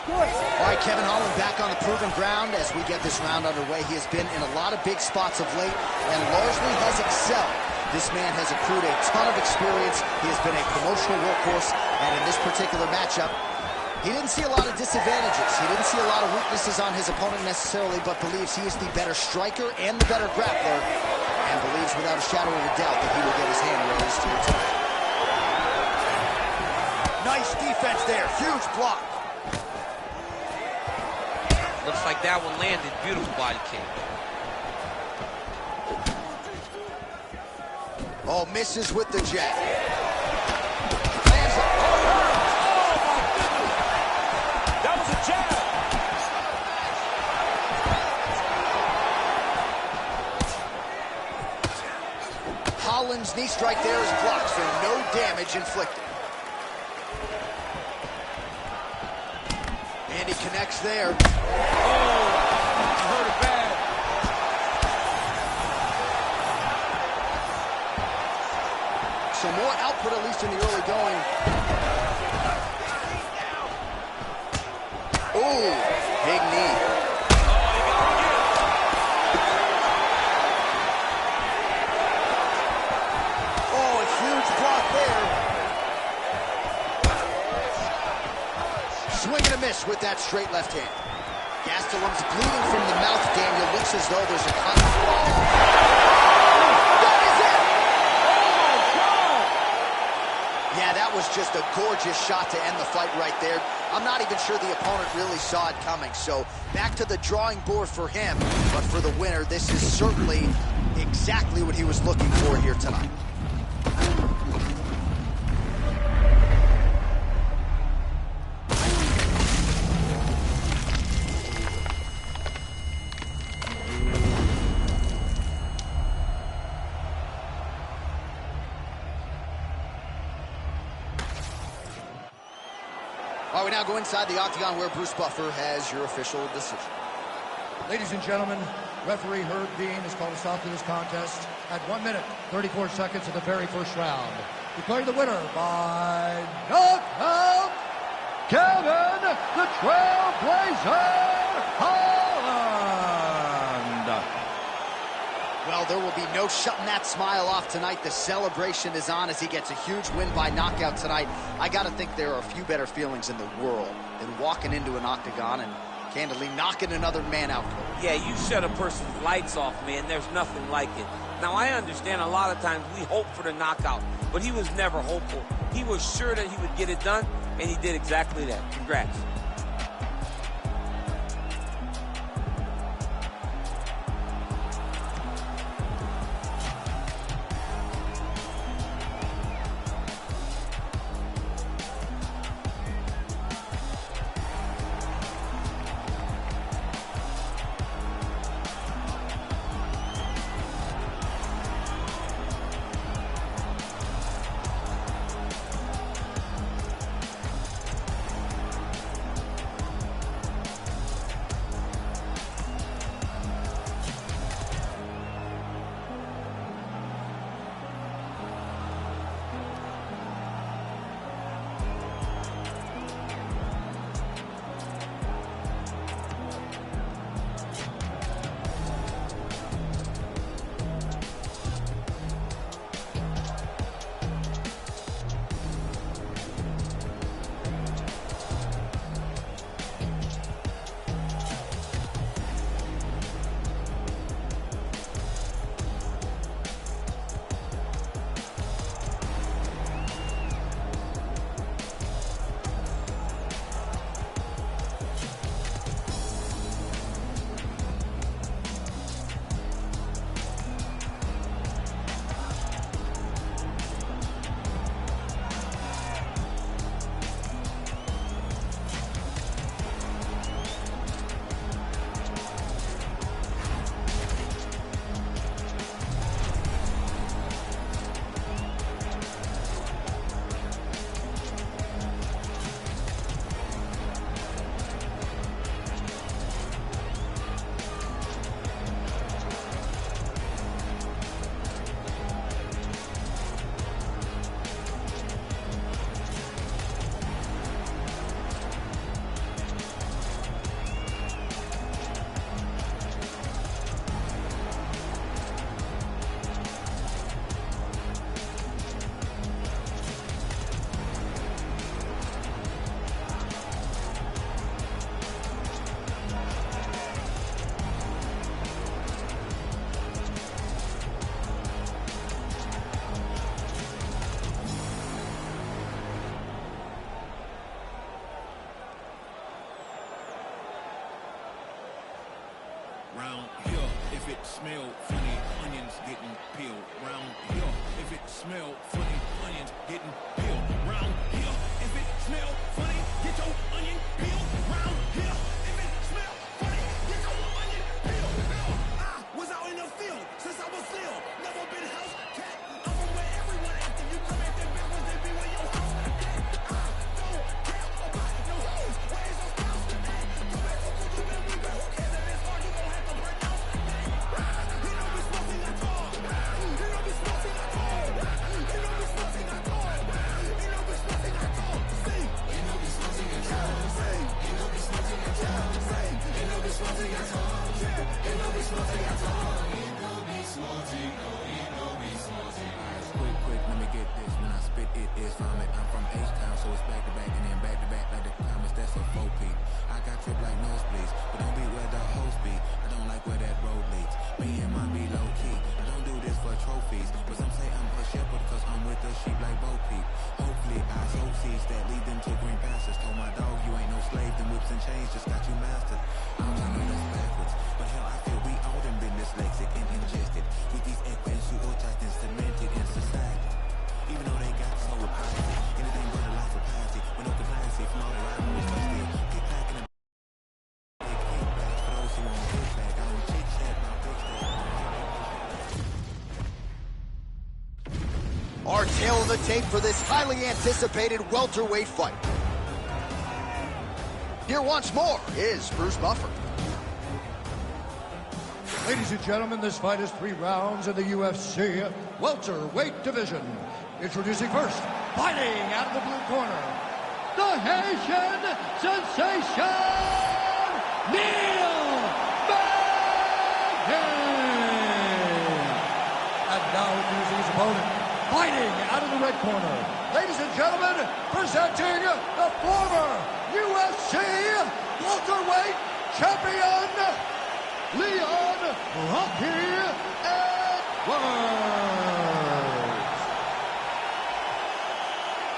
All right, Kevin Holland back on the proven ground as we get this round underway. He has been in a lot of big spots of late and largely has excelled. This man has accrued a ton of experience. He has been a promotional workhorse, and in this particular matchup, he didn't see a lot of disadvantages. He didn't see a lot of weaknesses on his opponent necessarily, but believes he is the better striker and the better grappler, and believes without a shadow of a doubt that he will get his hand raised here tonight. Nice defense there, huge block. Looks like that one landed. Beautiful body kick. Oh, misses with the jab. Lands up. Oh, my goodness. That was a jab. Holland's knee strike there is blocked, so no damage inflicted. And he connects there. Oh, I heard it bad. Some more output, at least in the early going. Ooh, big knee. Oh, a huge block there. Swing and a miss with that straight left hand. Gastelum's bleeding from the mouth, Daniel. Looks as though there's a cut. That is it! Yeah, that was just a gorgeous shot to end the fight right there. I'm not even sure the opponent really saw it coming. So back to the drawing board for him. But for the winner, this is certainly exactly what he was looking for here tonight. All right, we now go inside the octagon where Bruce Buffer has your official decision. Ladies and gentlemen, referee Herb Dean has called a stop to this contest at 1 minute, 34 seconds of the very first round. Declaring the winner by knockout, Kevin the Trailblazer Holland. Well, there will be no shutting that smile off tonight. The celebration is on as he gets a huge win by knockout tonight. I got to think there are a few better feelings in the world than walking into an octagon and candidly knocking another man out. Yeah, you shut a person's lights off, man. There's nothing like it. Now, I understand a lot of times we hope for the knockout, but he was never hopeful. He was sure that he would get it done, and he did exactly that. Congrats. smell funny, onions getting peeled round here. If it smell funny, onions getting peeled round here. If it smell funny, get your onion peeled round here. If it smell funny, get your onion peeled. I was out in the field since I was little. Never been house cat. I'm from where everyone active. You come at them backwards, they be where your house at. I don't care about no hoes. Where's your spouse at? Go back to Kutu, man, we back. Who cares if it's hard? You gon' have to pronounce it. You know we smoking at all. You know we smoking at all. You know we smoking at all. You know we smoking at all. Sing. You know we smoking at all. Sing. You know we smoking at all. Sing. You know we smoking at all. Yeah. You know we smoking at all. You know we smoking. You know we smoking. Quick, let me get this. When I spit, it is vomit. I'm from H-Town, so it's back to back and then back to back like the comments. That's a 4-peat. I got trip like nosebleeds, but don't be where the host be. I don't like where that road leads. Me and mine be low key. I don't do this for trophies, but some say I'm a shepherd cause I'm with the sheep like Bo Peep. Hopefully I sow seeds that lead them to green pastures. Told my dog you ain't no slave, them whips and chains just got you mastered. I'm telling you that's backwards, but hell I feel we all done been dyslexic and ingested with these equines who are just cemented in society. Even though they got so piety, anything but a life of piety, with no compliancy from all the rivalries, but still kick back in the big kickback for those who won't kick back. I don't chit chat about big stuff. Our tail of the tape for this highly anticipated welterweight fight. Here once more is Bruce Buffer. Ladies and gentlemen, this fight is 3 rounds in the UFC welterweight division. Introducing first, fighting out of the blue corner, the Haitian sensation, Neil Magny. And now introducing his opponent, fighting out of the red corner, ladies and gentlemen, presenting the former UFC welterweight champion, Leon Rocky Edwards.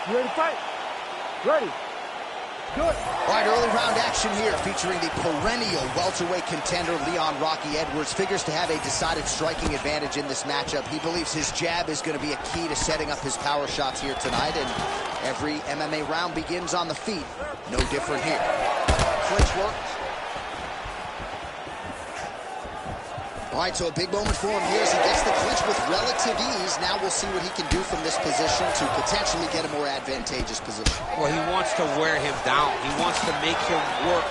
You ready to fight? Ready. Good. All right, early round action here featuring the perennial welterweight contender Leon Rocky Edwards. Figures to have a decided striking advantage in this matchup. He believes his jab is going to be a key to setting up his power shots here tonight, and every MMA round begins on the feet. No different here. Clinch work. All right, so a big moment for him here as he gets the clinch with relative ease. Now we'll see what he can do from this position to potentially get a more advantageous position. Well, he wants to wear him down. He wants to make him work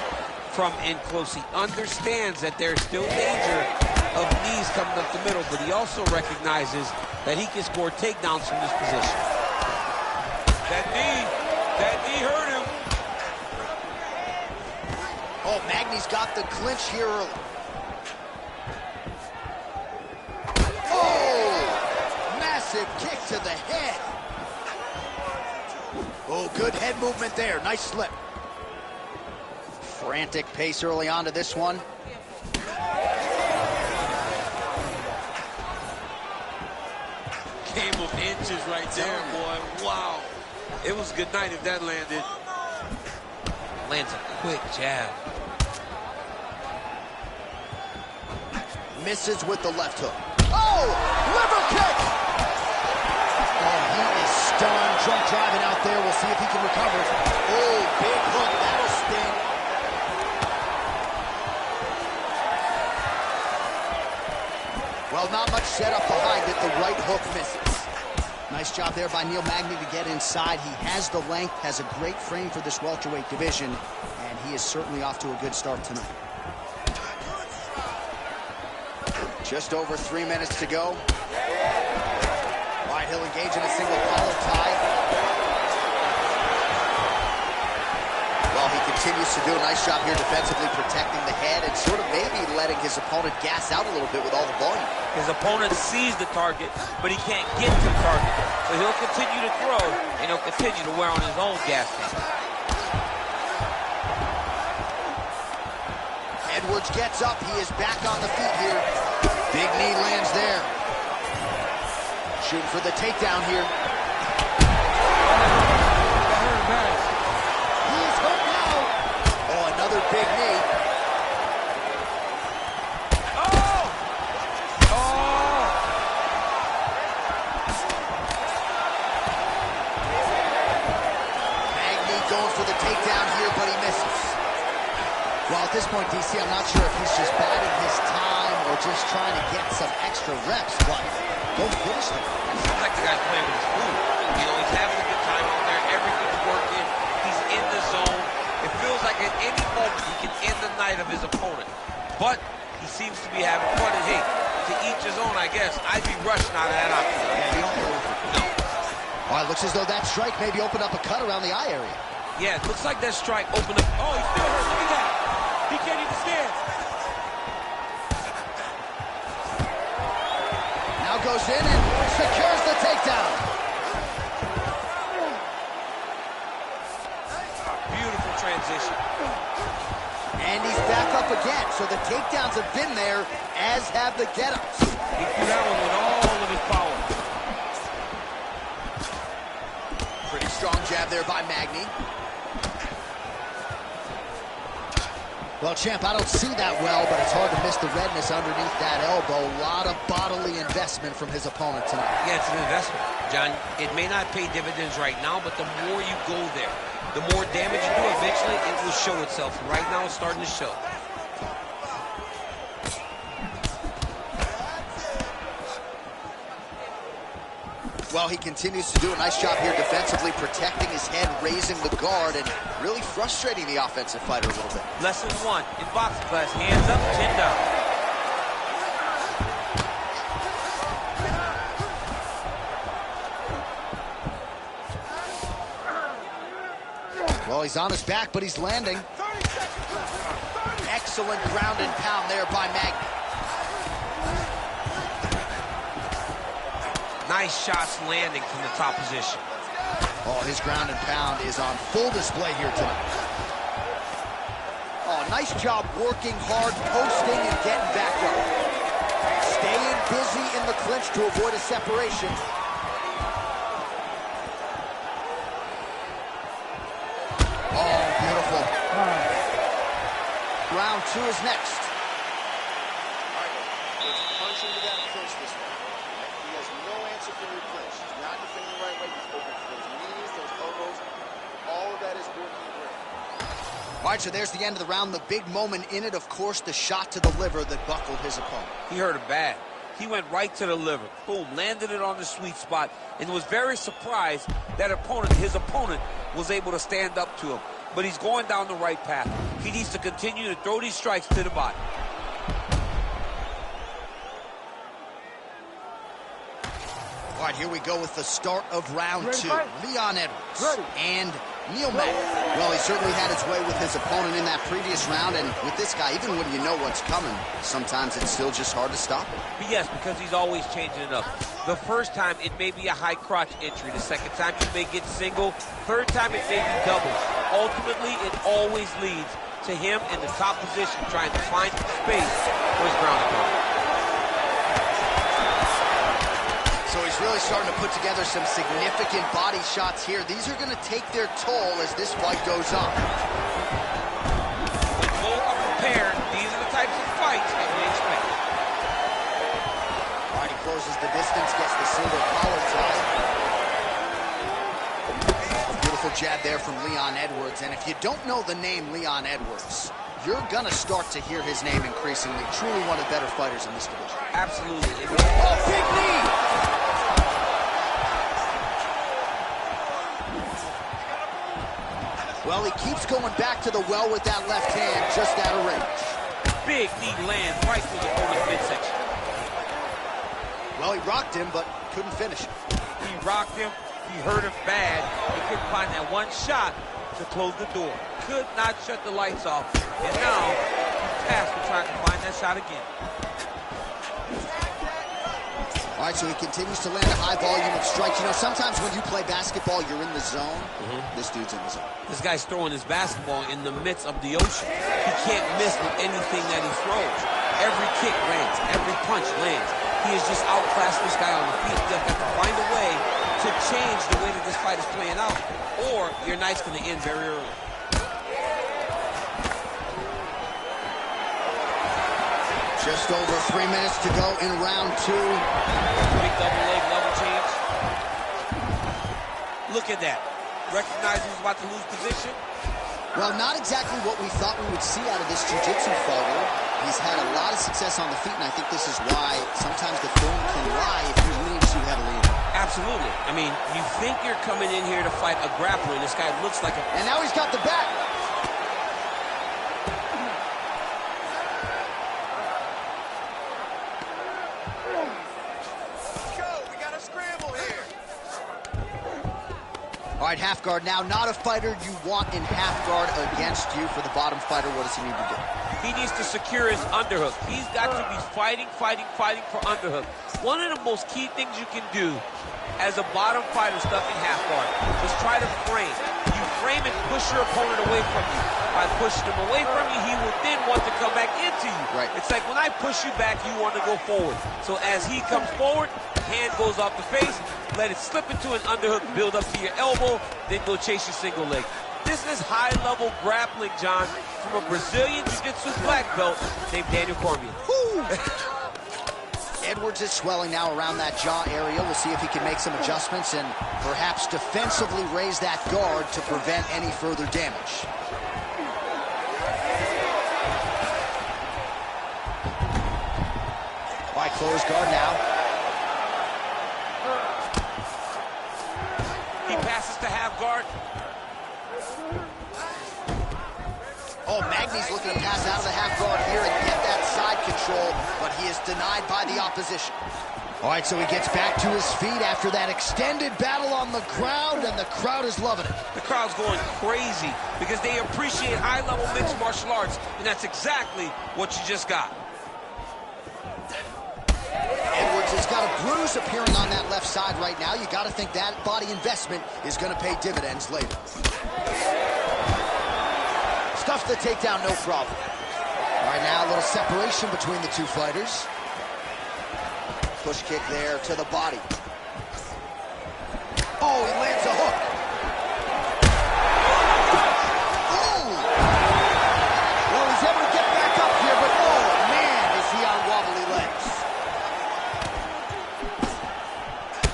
from in close. He understands that there's still danger of knees coming up the middle, but he also recognizes that he can score takedowns from this position. That knee hurt him. Oh, Magny's got the clinch here early. Massive kick to the head. Oh, good head movement there. Nice slip. Frantic pace early on to this one. Game of inches right there, boy. Wow. It was a good night if that landed. Lands a quick jab. Misses with the left hook. Oh, liver kick! Oh, he is stunned. Drunk driving out there. We'll see if he can recover. Oh, big hook. That'll sting. Well, not much setup behind it. The right hook misses. Nice job there by Neil Magny to get inside. He has the length, has a great frame for this welterweight division, and he is certainly off to a good start tonight. Just over 3 minutes to go. All right, he'll engage in a single collar tie. Well, he continues to do a nice job here defensively protecting the head and sort of maybe letting his opponent gas out a little bit with all the volume. His opponent sees the target, but he can't get to the target. So he'll continue to throw, and he'll continue to wear on his own gas tank. Edwards gets up. He is back on the feet here. Big knee lands there. Shooting for the takedown here. He's hurt now. Oh, another big knee. Oh! Well, at this point, DC, I'm not sure if he's just biding his time or just trying to get some extra reps, but go finish them. It seems like the guy's playing with his food. You know, he's having a good time out there. Everything's working. He's in the zone. It feels like at any moment he can end the night of his opponent. But he seems to be having fun. And hey, to each his own, I guess. I'd be rushing out of that option. Yeah, you don't know. No. Well, it looks as though that strike maybe opened up a cut around the eye area. Yeah, it looks like that strike opened up. Oh, he's still hurt. Look at that. He can't even stand. Now goes in and secures the takedown. Beautiful transition. And he's back up again. So the takedowns have been there, as have the get-ups. He threw that one with all of his power. Pretty strong jab there by Magny. Well, champ, I don't see that well, but it's hard to miss the redness underneath that elbow. A lot of bodily investment from his opponent tonight. Yeah, it's an investment, John. It may not pay dividends right now, but the more you go there, the more damage you do, eventually it will show itself. Right now, it's starting to show. Well, he continues to do a nice job here defensively, protecting his head, raising the guard, and really frustrating the offensive fighter a little bit. Lesson 1 in boxing class, hands up, chin down. Well, he's on his back, but he's landing. Excellent ground and pound there by Magny. Nice shots landing from the top position. Oh, his ground and pound is on full display here tonight. Oh, nice job working hard, posting, and getting back up. Staying busy in the clinch to avoid a separation. Oh, beautiful. Round 2 is next. Punching to that clinch this one. He has no answer for your clinch. He's not defending the right way. He's open for those knees, those elbows. All of that is working great. All right, so there's the end of the round. The big moment in it, of course, the shot to the liver that buckled his opponent. He hurt it bad. He went right to the liver. Boom, landed it on the sweet spot, and was very surprised that his opponent was able to stand up to him. But he's going down the right path. He needs to continue to throw these strikes to the body. All right, here we go with the start of round 2. Leon Edwards and Neil Magny. Well, he certainly had his way with his opponent in that previous round, and with this guy, even when you know what's coming, sometimes it's still just hard to stop it. But yes, because he's always changing it up. The first time, it may be a high crotch entry. The second time, you may get single. Third time, it may be doubles. Ultimately, it always leads to him in the top position, trying to find space for his ground opponent. So he's really starting to put together some significant body shots here. These are going to take their toll as this fight goes on. When both are prepared, these are the types of fights that we expect. All right, he closes the distance, gets the single collar tie. Beautiful jab there from Leon Edwards. And if you don't know the name Leon Edwards, you're going to start to hear his name increasingly. Truly one of the better fighters in this division. Absolutely. Oh, big knee! Well, he keeps going back to the well with that left hand, just out of range. Big knee lands right through the opponent's midsection. Well, he rocked him, but couldn't finish him. He rocked him. He hurt him bad. He couldn't find that one shot to close the door. Could not shut the lights off. And now, he's tasked with trying to find that shot again. All right, so he continues to land a high volume of strikes. You know, sometimes when you play basketball, you're in the zone. This dude's in the zone. This guy's throwing his basketball in the midst of the ocean. He can't miss with anything that he throws. Every kick lands. Every punch lands. He has just outclassed this guy on the feet. You have to find a way to change the way that this fight is playing out, or your night's going to end very early. Just over 3 minutes to go in round 2. Big double leg level change. Look at that. Recognizes he's about to lose position. Well, not exactly what we thought we would see out of this jiu-jitsu fighter. He's had a lot of success on the feet, and I think this is why sometimes the film can lie if you lean too heavily in. Absolutely. I mean, you think you're coming in here to fight a grappler, and this guy looks like a... And now he's got the back. All right, half guard now. Not a fighter you want in half guard against you. For the bottom fighter, what does he need to do? He needs to secure his underhook. He's got to be fighting for underhook. One of the most key things you can do as a bottom fighter stuck in half guard is try to frame. You frame and push your opponent away from you. By pushing him away from you, he will then want to come back into you. Right. It's like when I push you back, you want to go forward. So as he comes forward, hand goes off the face, let it slip into an underhook, build up to your elbow, then go chase your single leg. This is high-level grappling, John, from a Brazilian Jiu-Jitsu black belt named Daniel Cormier. Edwards is swelling now around that jaw area. We'll see if he can make some adjustments and perhaps defensively raise that guard to prevent any further damage. All right, close guard now. He passes to half guard. Oh, Magny's looking to pass out of the half guard here and get that side control, but he is denied by the opposition. All right, so he gets back to his feet after that extended battle on the ground, and the crowd is loving it. The crowd's going crazy because they appreciate high-level mixed martial arts, and that's exactly what you just got. Edwards has got a bruise appearing on that left side right now. You got to think that body investment is going to pay dividends later. Stuffs the takedown, no problem. All right, now a little separation between the two fighters. Push kick there to the body. Oh, he lands a hook. Ooh. Well, he's able to get back up here, but oh, man, is he on wobbly legs.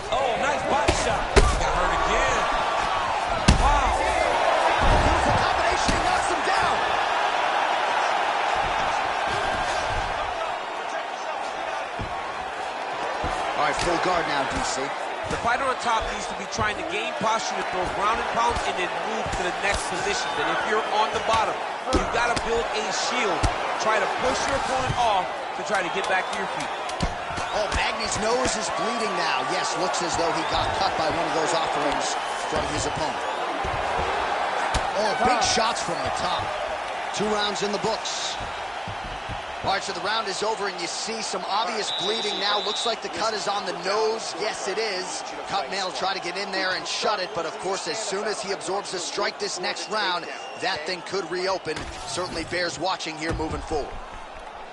Oh, nice body shot. Got hurt again. Wow. Beautiful combination. He knocks him down. All right, full guard now, DC. The fighter on top needs to be trying to gain posture to throw ground and pound and then move to the next position. And if you're on the bottom, you've got to build a shield. Try to push your opponent off to try to get back to your feet. Oh, Magny's nose is bleeding now. Yes, looks as though he got cut by one of those offerings from his opponent. Oh, big shots from the top. 2 rounds in the books. All right, so the round is over, and you see some obvious bleeding now. Looks like the cut is on the nose. Yes, it is. Cut man will try to get in there and shut it, but of course, as soon as he absorbs a strike this next round, that thing could reopen. Certainly bears watching here moving forward.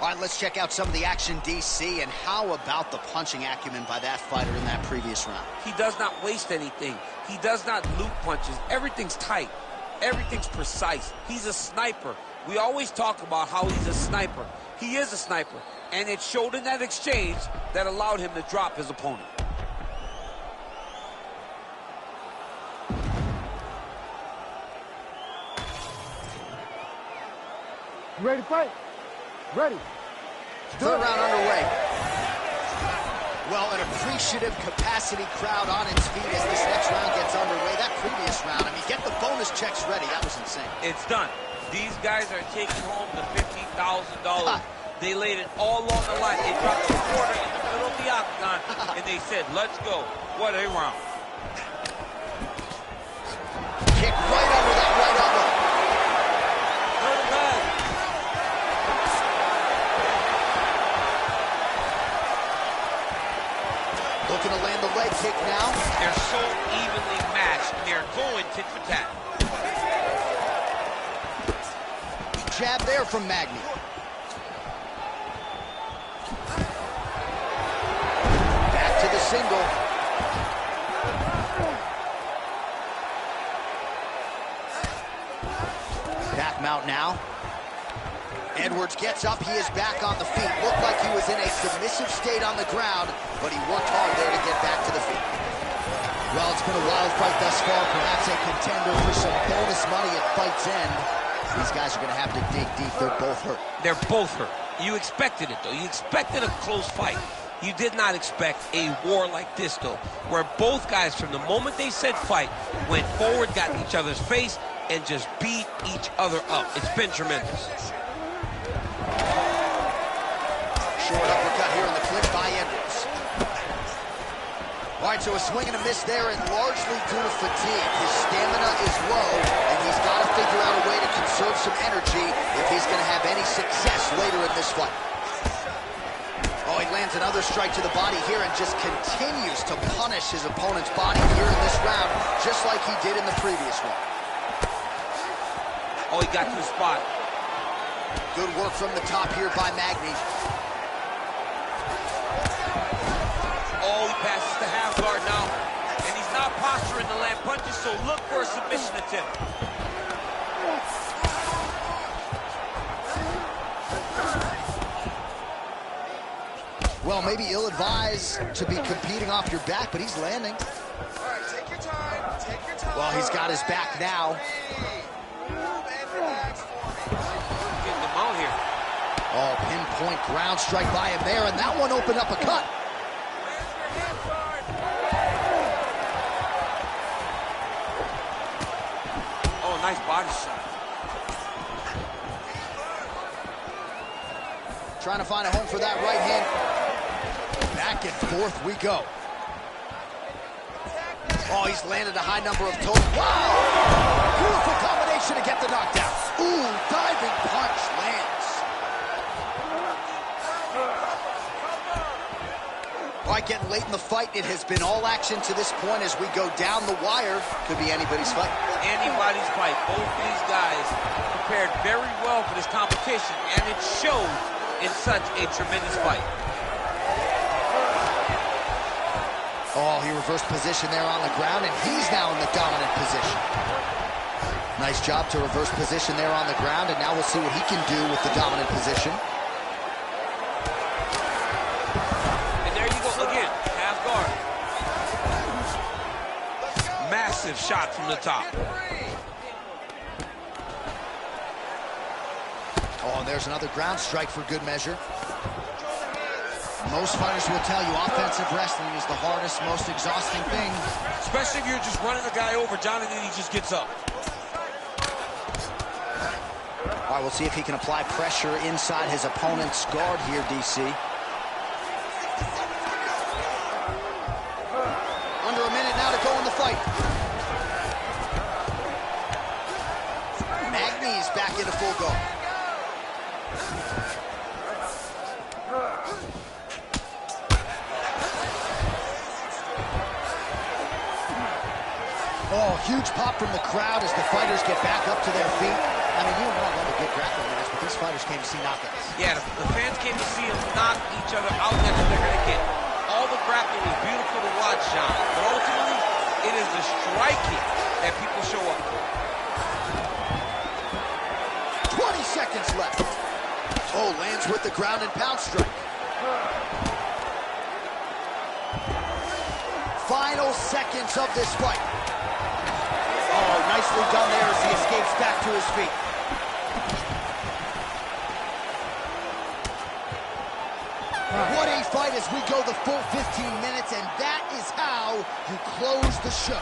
All right, let's check out some of the action, DC, and how about the punching acumen by that fighter in that previous round? He does not waste anything. He does not loop punches. Everything's tight. Everything's precise. He's a sniper. We always talk about how he's a sniper. He is a sniper, and it showed in that exchange that allowed him to drop his opponent. You ready to fight? Ready. Third round underway. Well, an appreciative capacity crowd on its feet as this next round gets underway. That previous round, I mean, get the bonus checks ready. That was insane. It's done. These guys are taking home the $50,000. They laid it all on the line. They dropped the quarter in the middle of the octagon, and they said, let's go. What a round. Kick right over that right elbow. Hurt bad. Looking to land the leg kick now. They're so evenly matched, and they're going tit for tat. Jab there from Magny. Back to the single. Back mount now. Edwards gets up. He is back on the feet. Looked like he was in a submissive state on the ground, but he worked hard there to get back to the feet. Well, it's been a wild fight thus far. Perhaps a contender for some bonus money at fight's end. These guys are going to have to dig deep. They're both hurt. They're both hurt. You expected it, though. You expected a close fight. You did not expect a war like this, though, where both guys, from the moment they said fight, went forward, got in each other's face, and just beat each other up. It's been tremendous. Short uppercut here in the clinch by Edwards. All right, so a swing and a miss there, and largely due to fatigue. His stamina is low, and he's got to figure out a way to conserve some energy if he's going to have any success later in this fight. Oh, he lands another strike to the body here and just continues to punish his opponent's body here in this round, just like he did in the previous one. Oh, he got to the spot. Good work from the top here by Magny. Oh, he passes the half guard now. And he's not posturing to land punches, so look for a submission attempt. Well, maybe ill-advised to be competing off your back, but he's landing. All right, take your time. Take your time. Well, he's got his back now. Move and relax for me. Getting him out here. Oh, pinpoint ground strike by him there, and that one opened up a cut. Oh, nice body shot. Trying to find a home for that right hand. Back and forth we go. Oh, he's landed a high number of total. Wow! Beautiful combination to get the knockdown. Ooh, diving punch lands. All right, getting late in the fight. It has been all action to this point as we go down the wire. Could be anybody's fight. Anybody's fight. Both of these guys prepared very well for this competition, and it showed in such a tremendous fight. Oh, he reversed position there on the ground, and he's now in the dominant position. Nice job to reverse position there on the ground, and now we'll see what he can do with the dominant position. And there you go again, half guard. Massive shot from the top. Oh, and there's another ground strike for good measure. Most fighters will tell you offensive wrestling is the hardest, most exhausting thing. Especially if you're just running a guy over, John, and then he just gets up. All right, we'll see if he can apply pressure inside his opponent's guard here, DC. Under a minute now to go in the fight. Magny is back into full go. Oh, huge pop from the crowd as the fighters get back up to their feet. I mean, you don't want to love a good grappling match, but these fighters came to see knockouts. Yeah, the fans came to see them knock each other out. That's what they're going to get. All the grappling is beautiful to watch, John. But ultimately, it is the striking that people show up for. 20 seconds left. Oh, lands with the ground and pound strike. Final seconds of this fight. Oh, nicely done there as he escapes back to his feet. What a fight as we go the full 15 minutes, and that is how you close the show.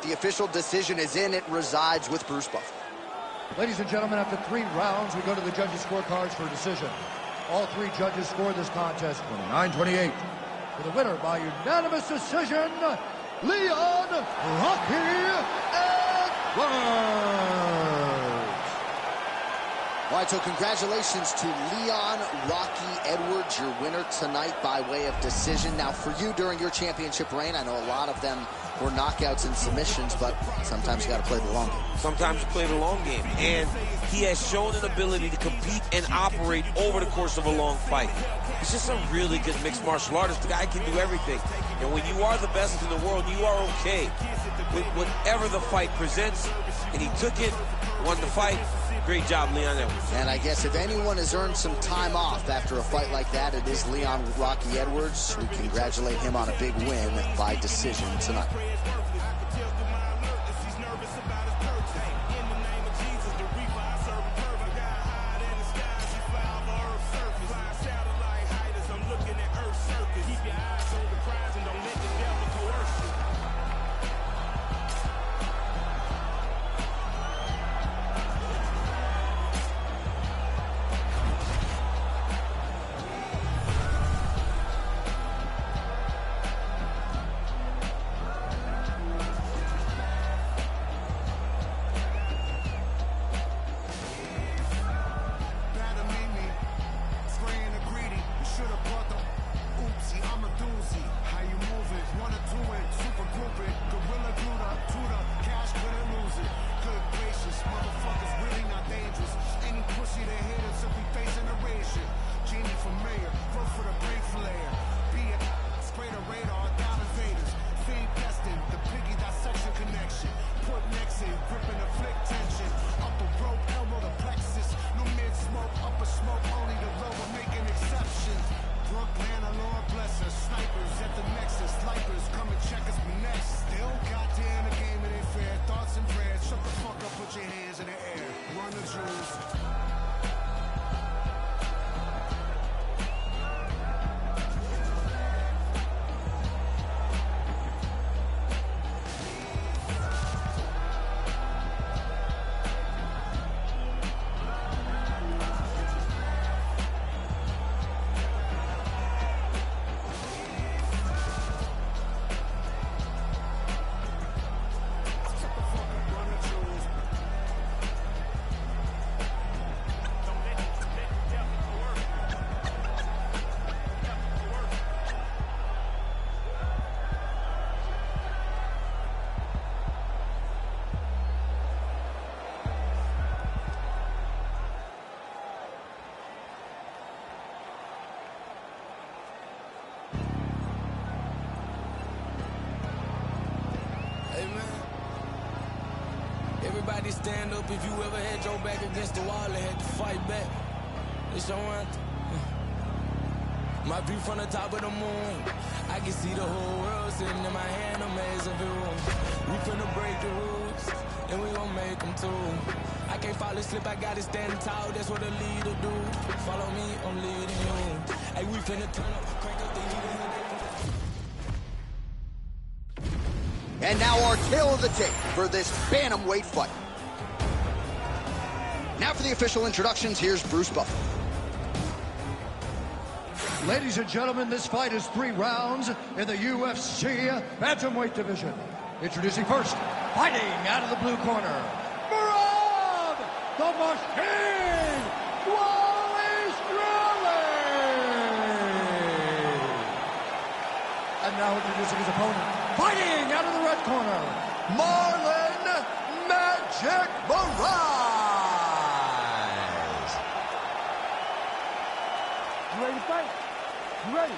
The official decision is in. It resides with Bruce Buffer. Ladies and gentlemen, after 3 rounds, we go to the judges' scorecards for decision. All 3 judges scored this contest 29-28. For the winner by unanimous decision, Leon Rocky Edwards. All right, so congratulations to Leon Rocky Edwards, your winner tonight by way of decision. Now, for you during your championship reign, I know a lot of them were knockouts and submissions, but sometimes you got to play the long game. Sometimes you play the long game, and he has shown an ability to compete and operate over the course of a long fight. He's just a really good mixed martial artist. The guy can do everything. And when you are the best in the world, you are okay with whatever the fight presents. And he took it, won the fight. Great job, Leon Edwards. And I guess if anyone has earned some time off after a fight like that, it is Leon Rocky Edwards. We congratulate him on a big win by decision tonight. Everybody stand up if you ever had your back against the wall and had to fight back. It's your anthem. My view from the top of the moon, I can see the whole world sitting in my hand, amazing view. We finna break the rules, and we gon' make them too. I can't fall asleep, I gotta stand tall, that's what a leader do. Follow me, I'm leading you. Hey, we finna turn up, crank up the heat. And now our tail of the tape for this bantamweight fight. Now for the official introductions, here's Bruce Buffer. Ladies and gentlemen, this fight is 3 rounds in the UFC bantamweight division. Introducing first, fighting out of the blue corner, Mokaev, the Machine, Wallace And now introducing his opponent, fighting out of the red corner, Marlon Magic Moraes. You ready to fight? You ready?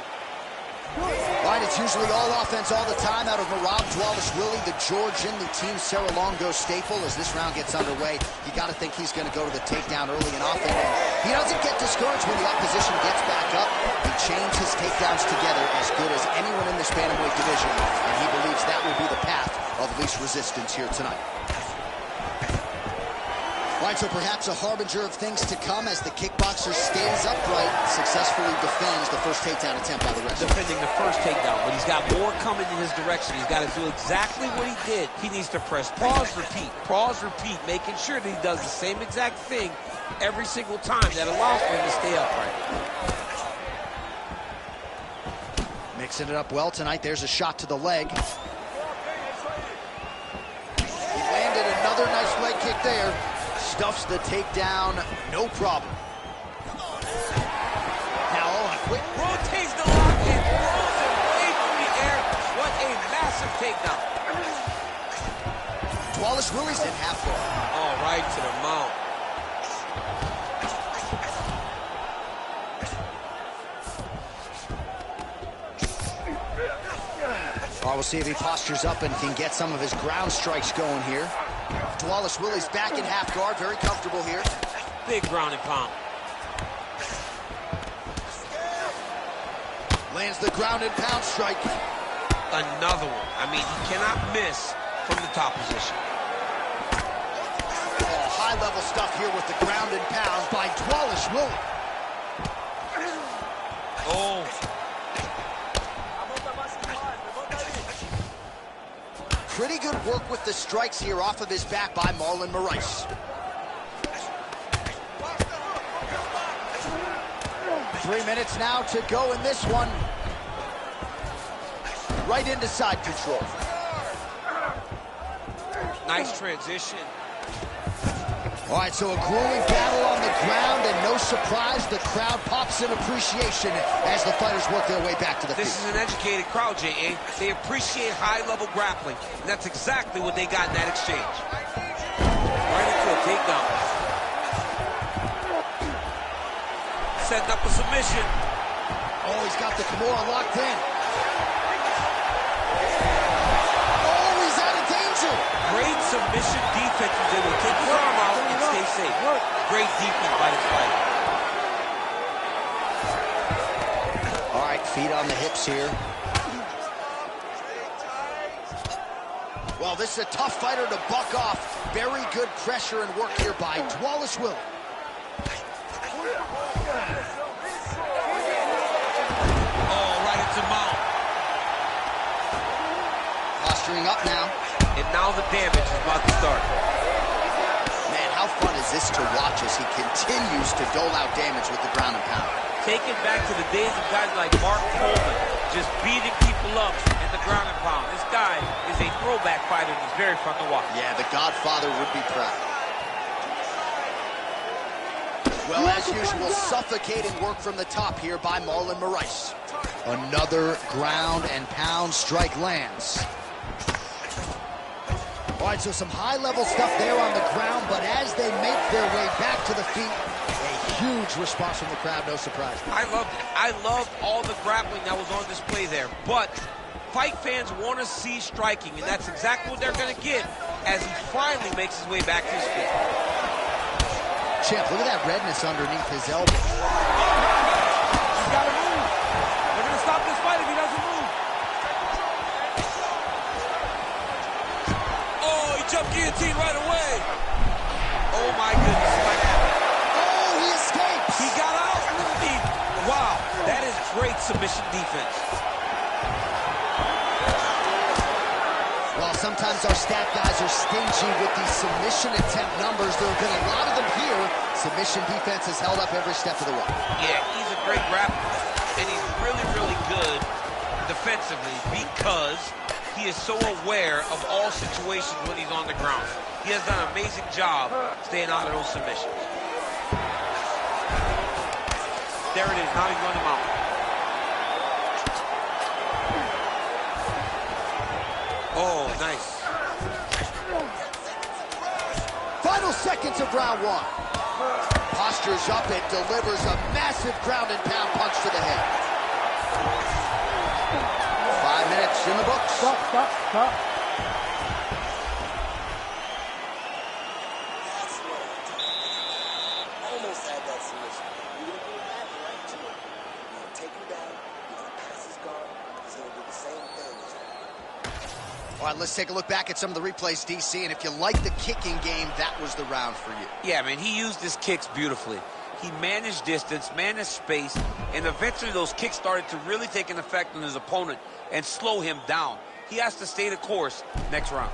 Right, it's usually all offense all the time out of Merab Dvalishvili, the Georgian, the Team Serra-Longo staple. As this round gets underway, you got to think he's going to go to the takedown early and often. And he doesn't get discouraged when the opposition gets back up. He chains his takedowns together as good as anyone in this bantamweight division, and he believes that will be the path of least resistance here tonight. All right, so perhaps a harbinger of things to come as the kickboxer stays upright, successfully defends the first takedown attempt by the wrestler. Defending the first takedown, but he's got more coming in his direction. He's got to do exactly what he did. He needs to press pause, repeat, making sure that he does the same exact thing every single time. That allows for him to stay upright. Mixing it up well tonight. There's a shot to the leg. He landed another nice leg kick there. stuffs the takedown, no problem. Now on quick. Rotates the lock and throws it way through the air. What a massive takedown. Wallace Willie's in half guard. Oh, right to the mount. Oh, we'll see if he postures up and can get some of his ground strikes going here. Wallace Willie's back in half guard, very comfortable here. Big ground and pound. Lands the ground and pound strike. Another one. I mean, he cannot miss from the top position. Oh, high-level stuff here with the ground and pound by Wallace Willie. Oh. Pretty good work with the strikes here off of his back by Marlon Moraes. 3 minutes now to go in this one. Right into side control. Nice transition. All right, so a grueling battle on the ground, and no surprise, the crowd pops in appreciation as the fighters work their way back to the feet. This is an educated crowd, J.A. They appreciate high-level grappling, and that's exactly what they got in that exchange. Right into a takedown. Setting up a submission. Oh, he's got the Kimura locked in. Great submission defense. He was able to take his arm out and stay safe. Great defense by this fighter. All right, feet on the hips here. Well, this is a tough fighter to buck off. Very good pressure and work here by Wallace Willie. Oh, right into mount. Posturing up now. And now the damage is about to start. Man, how fun is this to watch as he continues to dole out damage with the ground and pound? Take it back to the days of guys like Mark Coleman, just beating people up in the ground and pound. This guy is a throwback fighter and he's very fun to watch. Yeah, the Godfather would be proud. Well, as usual, suffocating work from the top here by Marlon Moraes. Another ground and pound strike lands. All right, so some high-level stuff there on the ground, but as they make their way back to the feet, a huge response from the crowd, no surprise. I loved it. I loved all the grappling that was on display there, but fight fans want to see striking, and that's exactly what they're going to get as he finally makes his way back to his feet. Champ, look at that redness underneath his elbow. He's got to move. They're going to stop this fight if he doesn't move. Jump guillotine right away. Oh my goodness, what happened? Oh, he escapes. He got out. Wow, that is great submission defense. Well, sometimes our stat guys are stingy with these submission attempt numbers. There have been a lot of them here. Submission defense has held up every step of the way. Yeah, he's a great grappler, and he's really, really good defensively because he is so aware of all situations when he's on the ground. He has done an amazing job staying out of those submissions. There it is. Now he's running him out. Oh, nice. Final seconds of round one. Postures up and delivers a massive ground and pound punch to the head. 5 minutes in the books. Stop. Almost had that submission. You're going to go back right to it. You're going to take him down. You're going to pass his guard. He's going to do the same thing as you. All right, let's take a look back at some of the replays, DC. And if you like the kicking game, that was the round for you. Yeah, man, he used his kicks beautifully. He managed distance, managed space, and eventually those kicks started to really take an effect on his opponent and slow him down. He has to stay the course next round.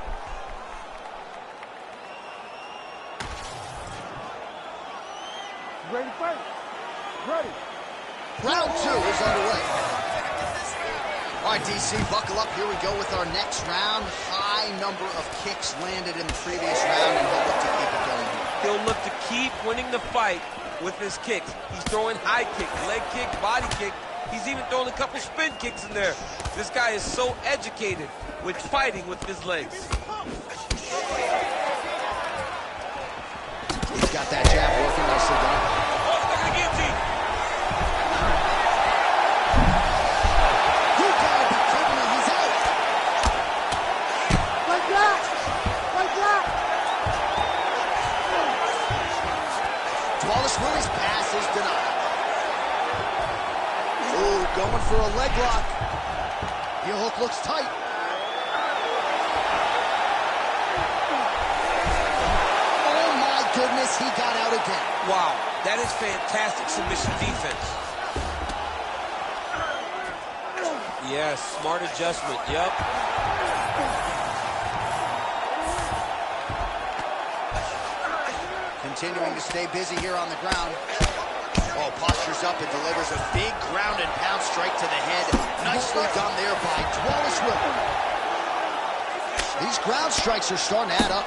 Ready to fight? Ready. Round two is underway. All right, DC, buckle up. Here we go with our next round. High number of kicks landed in the previous round, and he'll look to keep it going here. he'll look to keep winning the fight with his kicks. He's throwing high kick, leg kick, body kick. He's even throwing a couple spin kicks in there. This guy is so educated with fighting with his legs. He's got that jab working nicely done. Oh, look at the guillotine. You gotta be kidding me, he's out. Like that! Like that! Wallace Willie's pass is denied. Ooh, going for a leg lock. Heel hook looks tight. Oh my goodness, he got out again. Wow, that is fantastic submission defense. Yes, smart adjustment, yep. Continuing to stay busy here on the ground. Oh, postures up and delivers a big ground and pound strike to the head. Nicely done there by Wallace Willie. These ground strikes are starting to add up.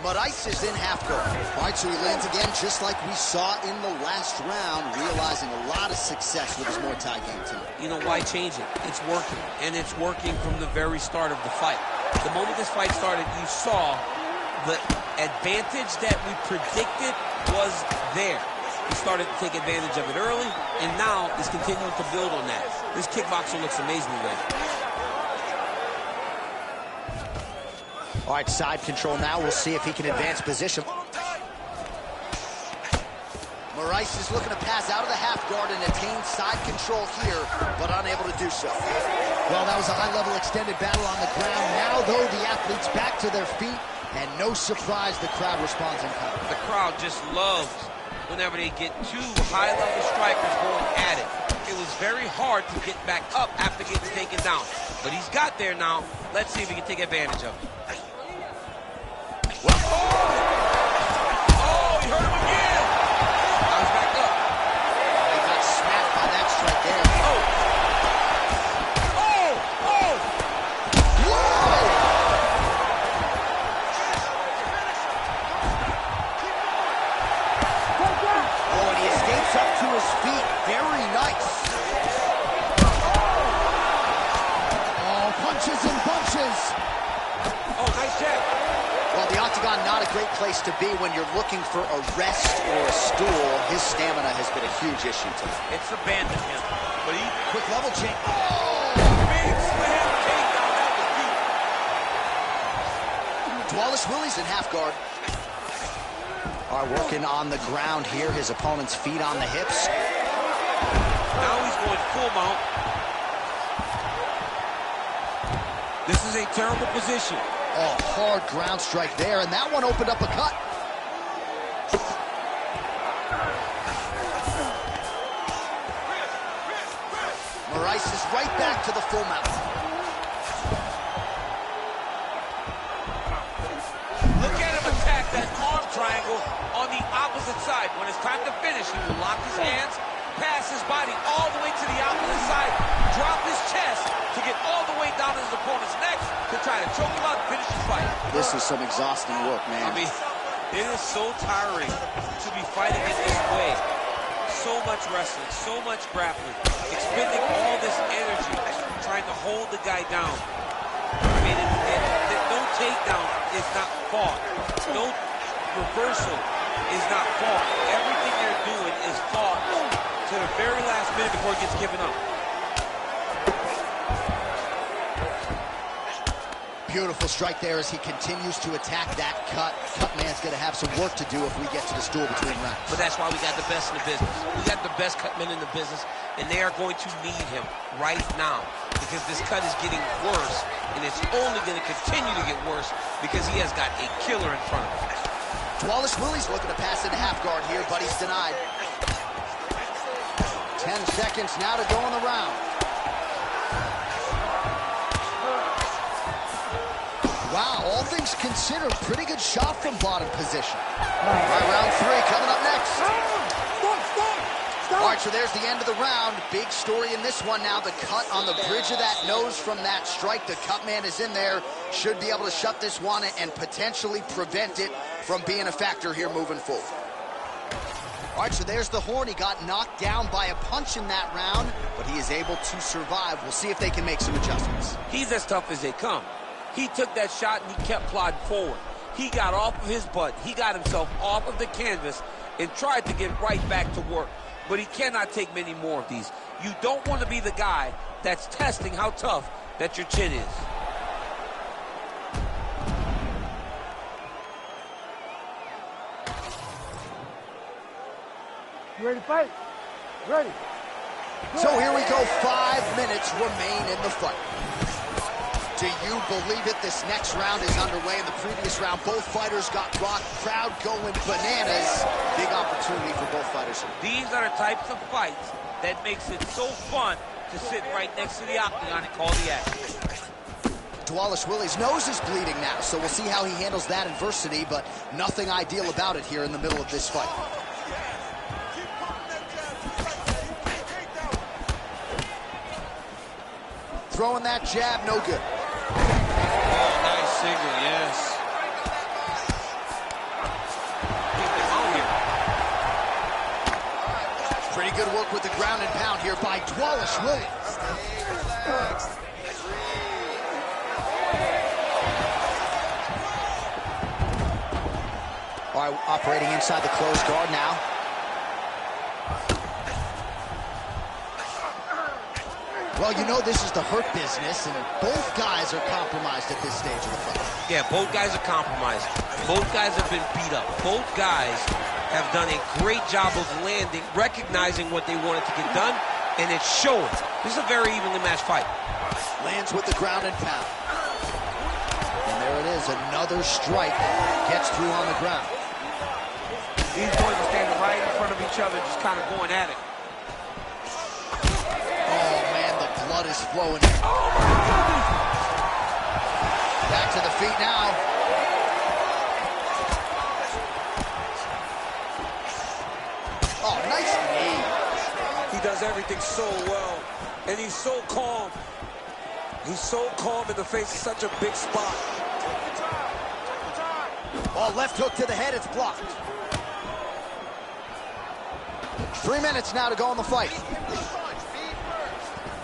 Mokaev is in half guard. All right, so he lands again just like we saw in the last round, realizing a lot of success with his Muay Thai game tonight. You know, why change it? It's working, and it's working from the very start of the fight. The moment this fight started, you saw the advantage that we predicted was there. He started to take advantage of it early, and now is continuing to build on that. This kickboxer looks amazingly ready. All right, side control now. We'll see if he can advance position. Mokaev is looking to pass out of the half guard and attain side control here, but unable to do so. Well, that was a high-level extended battle on the ground. Now, though, the athletes back to their feet, and no surprise, the crowd responds in kind. The crowd just loves whenever they get two high-level strikers going at it. It was very hard to get back up after getting taken down, but he's got there now. Let's see if he can take advantage of it. Well, oh, he hurt him again. Now he's back up. He got smacked by that strike there. Oh. Whoa! Oh, and he escapes up to his feet. Very nice. Oh, punches and bunches. Oh, nice jab. Well, the octagon, not a great place to be when you're looking for a rest or a stool. His stamina has been a huge issue tonight. It's abandoned him, but he... Quick level change. Oh! Big slam takedown, that was beautiful. Wallace Willie's in half guard. All right, working on the ground here. His opponent's feet on the hips. Now he's going full mount. This is a terrible position. Oh, hard ground strike there, and that one opened up a cut. Mokaev is right back to the full mount. Look at him attack that arm triangle on the opposite side. When it's time to finish, he will lock his hands, pass his body all the way to the opposite side, drop his chest to get all the way down to his opponent's neck to try to choke him out and finish the fight. This is some exhausting work, man. I mean, it is so tiring to be fighting in this way. So much wrestling, so much grappling, expending all this energy trying to hold the guy down. I mean, no takedown is not fought. No reversal is not fought. Everything they're doing is fought to the very last minute before it gets given up. Beautiful strike there as he continues to attack that cut. Cut man's going to have some work to do if we get to the stool between rounds. But that's why we got the best in the business. We got the best cut men in the business, and they are going to need him right now because this cut is getting worse, and it's only going to continue to get worse because he has got a killer in front of him. Wallace Willie's looking to pass into half guard here, but he's denied. 10 seconds now to go in the round. Wow, all things considered, pretty good shot from bottom position. All right, round 3 coming up next. All right, right, so there's the end of the round. Big story in this one now. The cut on the bridge of that nose from that strike. The cut man is in there. Should be able to shut this one and potentially prevent it from being a factor here moving forward. All right, so there's the horn. He got knocked down by a punch in that round, but he is able to survive. We'll see if they can make some adjustments. He's as tough as they come. He took that shot and he kept plodding forward. He got off of his butt. He got himself off of the canvas and tried to get right back to work. But he cannot take many more of these. You don't want to be the guy that's testing how tough that your chin is. You ready to fight? Ready. So here we go. 5 minutes remain in the fight. Do you believe it? This next round is underway. In the previous round, both fighters got rocked. Crowd going bananas. Big opportunity for both fighters. These are the types of fights that makes it so fun to sit right next to the octagon and call the action. Wallace Willie's nose is bleeding now, so we'll see how he handles that adversity, but nothing ideal about it here in the middle of this fight. Throwing that jab, no good. Oh, nice signal, yes. Pretty good work with the ground and pound here by Wallace Williams. All right, operating inside the closed guard now. Well, you know this is the hurt business, and both guys are compromised at this stage of the fight. Yeah, both guys are compromised. Both guys have been beat up. Both guys have done a great job of landing, recognizing what they wanted to get done, and it's showing. This is a very evenly matched fight. Lands with the ground and pound. And there it is, another strike. Gets through on the ground. These boys are standing right in front of each other, just kind of going at it. Blood is flowing. Oh my goodness! Back to the feet now. Oh, nice knee. He does everything so well, and he's so calm. He's so calm in the face of such a big spot. Oh, left hook to the head, it's blocked. 3 minutes now to go in the fight.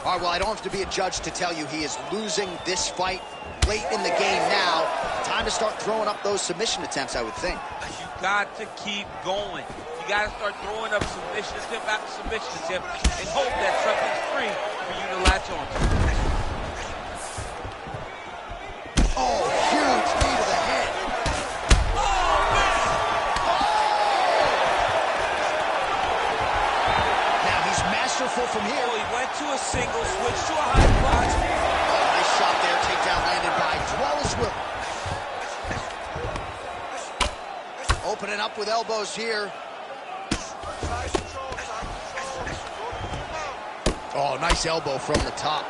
All right, well, I don't have to be a judge to tell you he is losing this fight late in the game now. Time to start throwing up those submission attempts, I would think. You got to keep going. You got to start throwing up submission attempt after submission attempt and hope that something's free for you to latch on to. Oh, huge knee to the head. Now he's masterful from here. He went to a single, switched to a high crotch. Oh, nice shot there. Takedown landed by Wallace Williams. Opening up with elbows here. Oh, nice elbow from the top.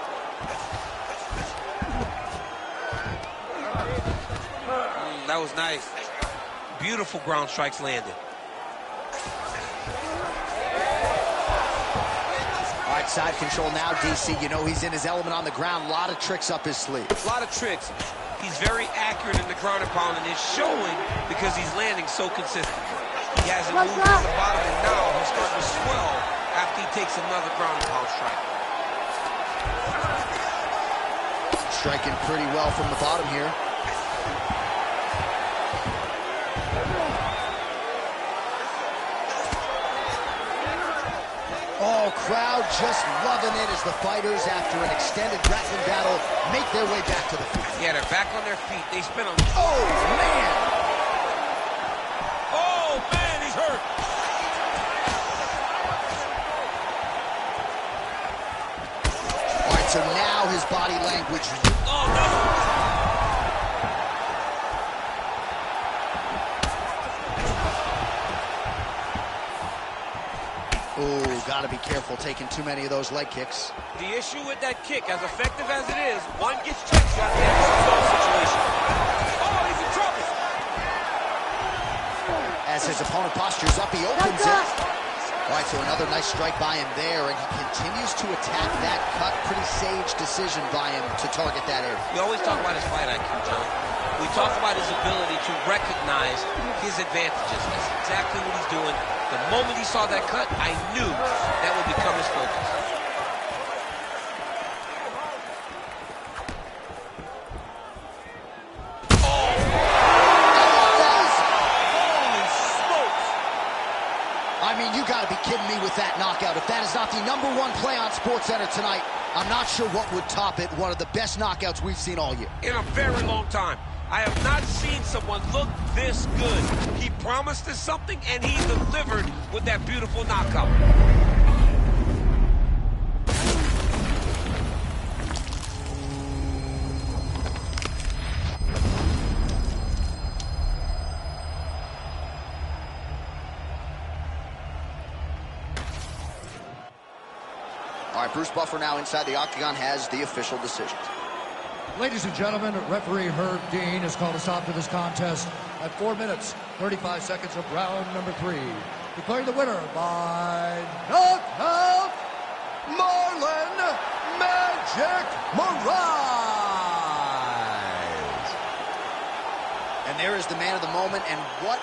That was nice. Beautiful ground strikes landed. All right, side control now, DC. You know he's in his element on the ground. A lot of tricks up his sleeve. A lot of tricks. He's very accurate in the ground and pound, and it's showing because he's landing so consistently. He hasn't moved to the bottom, and now he's starting to swell after he takes another ground and pound strike. Striking pretty well from the bottom here. Oh, crowd just loving it as the fighters, after an extended grappling battle, make their way back to the feet. Yeah, they're back on their feet. They spin on. Oh, man! Oh, man, he's hurt. All right, so now his body language. Oh, no! Oh, gotta be careful taking too many of those leg kicks. The issue with that kick, as effective as it is, one gets checked, you got to have a situation. Oh, he's in trouble. As his opponent postures up, he opens it. All right, so another nice strike by him there, and he continues to attack that cut. Pretty sage decision by him to target that area. We always talk about his fight IQ, Joe. We talk about his ability to recognize his advantages. That's exactly what he's doing. The moment he saw that cut, I knew that would become his focus. Kidding me with that knockout. If that is not the #1 play on SportsCenter tonight, I'm not sure what would top it. One of the best knockouts we've seen all year. In a very long time. I have not seen someone look this good. He promised us something, and he delivered with that beautiful knockout. All right, Bruce Buffer now inside the octagon has the official decisions. Ladies and gentlemen, referee Herb Dean has called a stop to this contest at 4 minutes, 35 seconds of round number 3. Declaring the winner by knockout, Marlon Magic Moraes. And there is the man of the moment, and what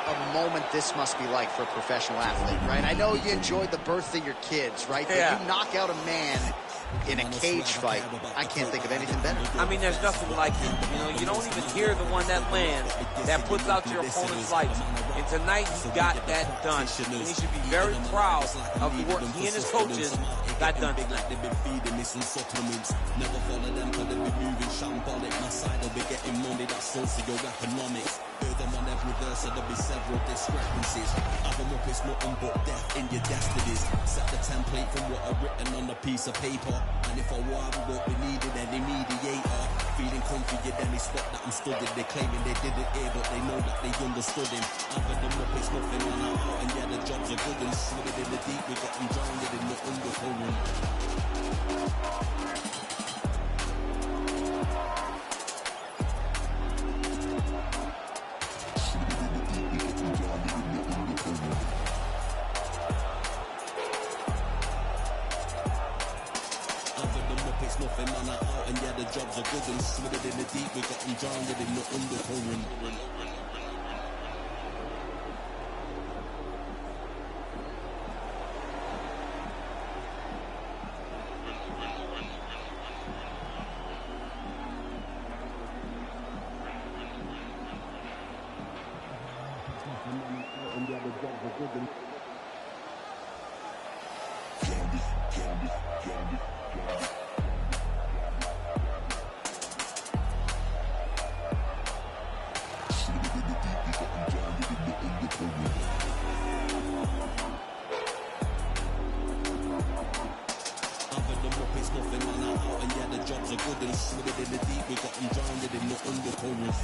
a moment this must be like for a professional athlete, right? I know you enjoyed the birth of your kids, right? Yeah. But you knock out a man in a cage fight. I can't think of anything better. I mean, there's nothing like it. You know, you don't even hear the one that lands, that puts out your opponent's lights. And tonight, he got that done. And he should be very proud of the work he and his coaches got done tonight. They've been feeding me some supplements. Never follow them, cause they be moving shambolic. My side, they'll be getting money, that's socio-economics. Them on every verse, so there'll be several discrepancies. Have them up, it's nothing but death in your destinies. Set the template from what I've written on a piece of paper. And if I war, we won't be needed any mediator. Feeling confident, any spot that I'm stood in. They claiming they didn't hear, but they know that they understood him. Having them up, it's nothing on our out. And yeah, the jobs are good and slid in the deep. We got them drowned in the undercurrent. It's nothing on our out, and yeah, the jobs are good and slid in the deep. We got them drowned in the undercurrent. And yeah, the jobs are good and nothing on our out, and yeah, the jobs are good and slid in the deep. We got them drowned in the undercurrent.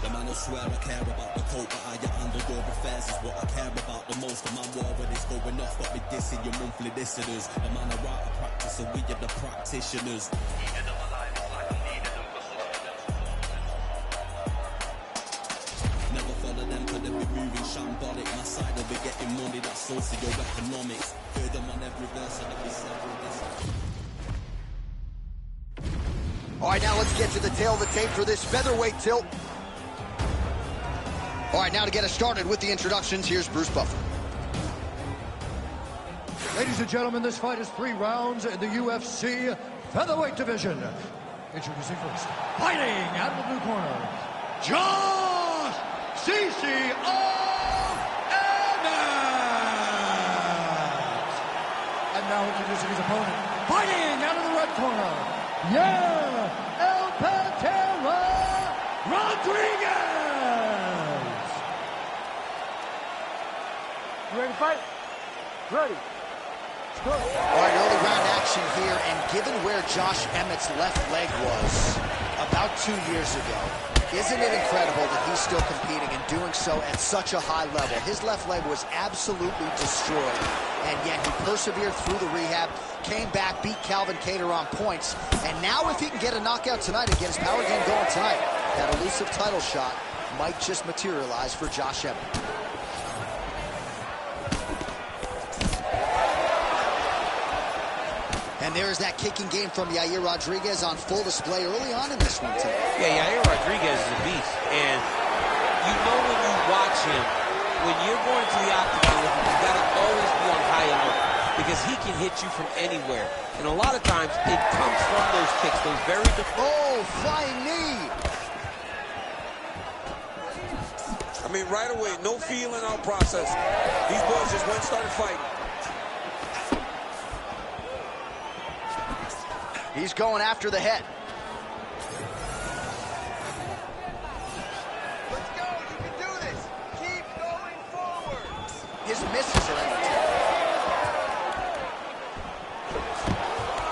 The man will swear I care about the coat, but how you handle your affairs is what I care about the most. The man war when it's going off, got me dissing your monthly listeners. The man I write a practice, and we are the practitioners. Never follow them, cause they be moving shambolic. My side, they'll be getting money, that's socio-economics. Hear them on every verse, and there'll be several disciples. All right, now let's get to the tail of the tape for this featherweight tilt. All right, now to get us started with the introductions, here's Bruce Buffer. Ladies and gentlemen, this fight is 3 rounds in the UFC featherweight division. Introducing first, fighting out of the blue corner, Josh CCO Emmett. And now introducing his opponent, fighting out of the red corner, El Pantera Rodriguez. You ready to fight? Ready. All right, early round action here, and given where Josh Emmett's left leg was about 2 years ago, isn't it incredible that he's still competing and doing so at such a high level? His left leg was absolutely destroyed, and yet he persevered through the rehab, came back, beat Calvin Kattar on points, and now if he can get a knockout tonight and get his power game going tonight, that elusive title shot might just materialize for Josh Emmett. And there is that kicking game from Yair Rodriguez on full display early on in this one tonight. Yeah, Yair Rodriguez is a beast. And you know when you watch him, when you're going to the octagon with him, you got to always be on high alert because he can hit you from anywhere. And a lot of times, it comes from those kicks, those very... Oh, flying knee! I mean, right away, no feeling or process. These boys just went and started fighting. He's going after the head. Let's go, you can do this. Keep going forward. His misses are entertaining.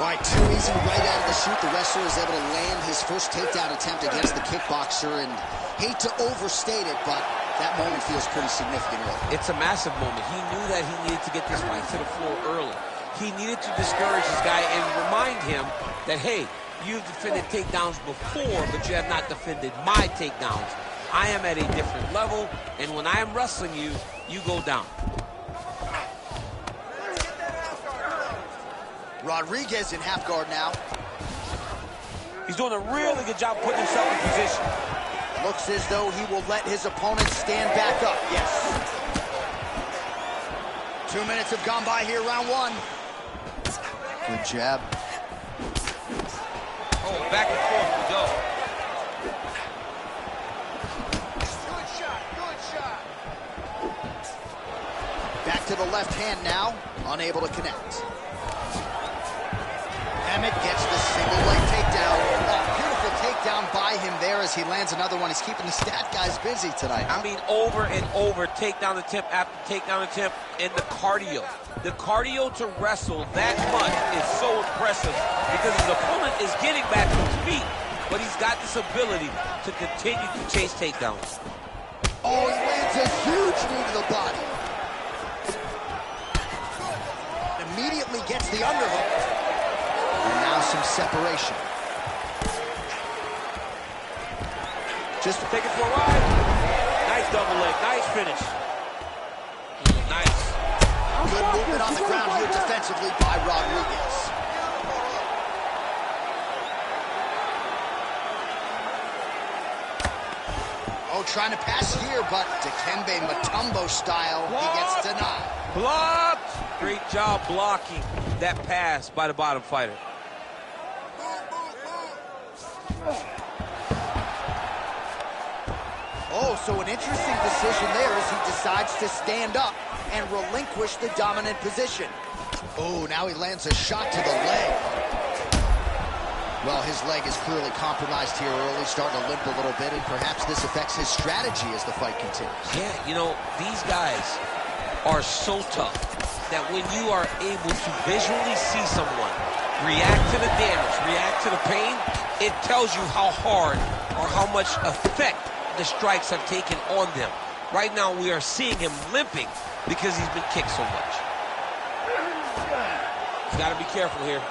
All right, too easy right out of the chute. The wrestler is able to land his first takedown attempt against the kickboxer, and hate to overstate it, but that moment feels pretty significant early. It's a massive moment. He knew that he needed to get this fight to the floor early. He needed to discourage this guy and remind him that, hey, you've defended takedowns before, but you have not defended my takedowns. I am at a different level, and when I am wrestling you, you go down. Rodriguez in half guard now. He's doing a really good job putting himself in position. Looks as though he will let his opponent stand back up. Yes. 2 minutes have gone by here, round one. Good jab. Oh, back and forth we go. Good shot, good shot. Back to the left hand now, unable to connect. Emmett gets the single leg takedown. Oh, beautiful takedown by him there as he lands another one. He's keeping the stat guys busy tonight. I mean, over and over, takedown attempt after takedown attempt, and the cardio. The cardio to wrestle that much is so impressive because his opponent is getting back to his feet, but he's got this ability to continue to chase takedowns. Oh, he lands a huge knee to the body. Immediately gets the underhook. And now some separation. Just to take it for a ride. Nice double leg, nice finish. Nice. Good movement on the ground here defensively by Rodriguez. Oh, trying to pass here, but Dikembe Mutombo style, he gets denied. Blocked! Great job blocking that pass by the bottom fighter. Oh, so an interesting decision there as he decides to stand up and relinquish the dominant position. Oh, now he lands a shot to the leg. Well, his leg is clearly compromised here early, starting to limp a little bit, and perhaps this affects his strategy as the fight continues. Yeah, you know, these guys are so tough that when you are able to visually see someone react to the damage, react to the pain, it tells you how hard or how much effect the strikes have taken on them. Right now, we are seeing him limping because he's been kicked so much. He's got to be careful here.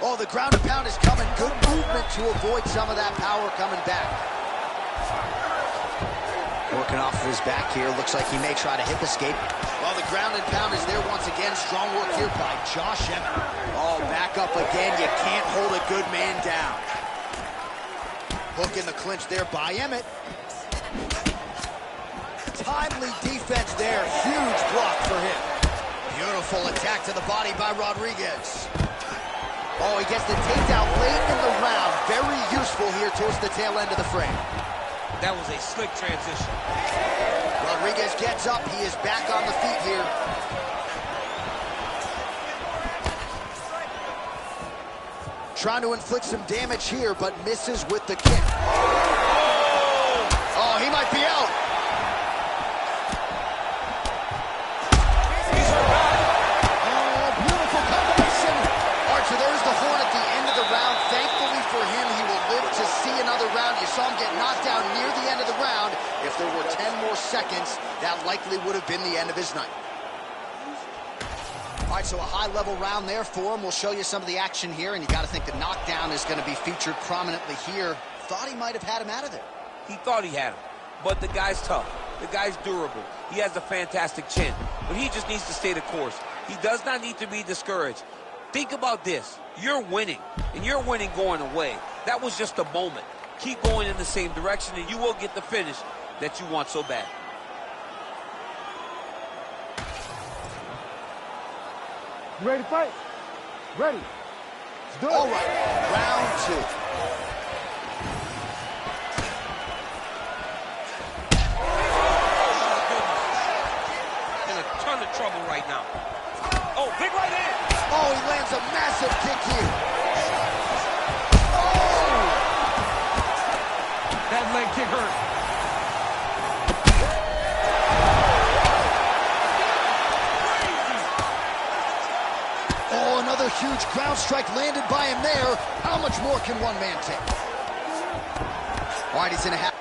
Oh, the ground and pound is coming. Good movement to avoid some of that power coming back. Working off of his back here. Looks like he may try to hip escape. Well, the ground and pound is there once again. Strong work here by Josh Emmett. Oh, back up again. You can't hold a good man down. Hook in the clinch there by Emmett. Timely defense there. Huge block for him. Beautiful attack to the body by Rodriguez. Oh, he gets the takedown late in the round. Very useful here towards the tail end of the frame. That was a slick transition. Rodriguez gets up. He is back on the feet here. Trying to inflict some damage here, but misses with the kick. Oh, he might be out. So there's the horn at the end of the round. Thankfully for him, he will live to see another round. You saw him get knocked down near the end of the round. If there were 10 more seconds, that likely would have been the end of his night. All right, so a high-level round there for him. We'll show you some of the action here, and you got to think the knockdown is going to be featured prominently here. Thought he might have had him out of there. He thought he had him, but the guy's tough. The guy's durable. He has a fantastic chin, but he just needs to stay the course. He does not need to be discouraged. Think about this. You're winning, and you're winning going away. That was just a moment. Keep going in the same direction, and you will get the finish that you want so bad. You ready to fight? Ready. Let's do it. All right, round 2. In a ton of trouble right now. Oh, big right hand. Oh, he lands a massive kick here. Oh! That leg kick hurt. Oh, another huge ground strike landed by him there. How much more can one man take? All right, he's in a half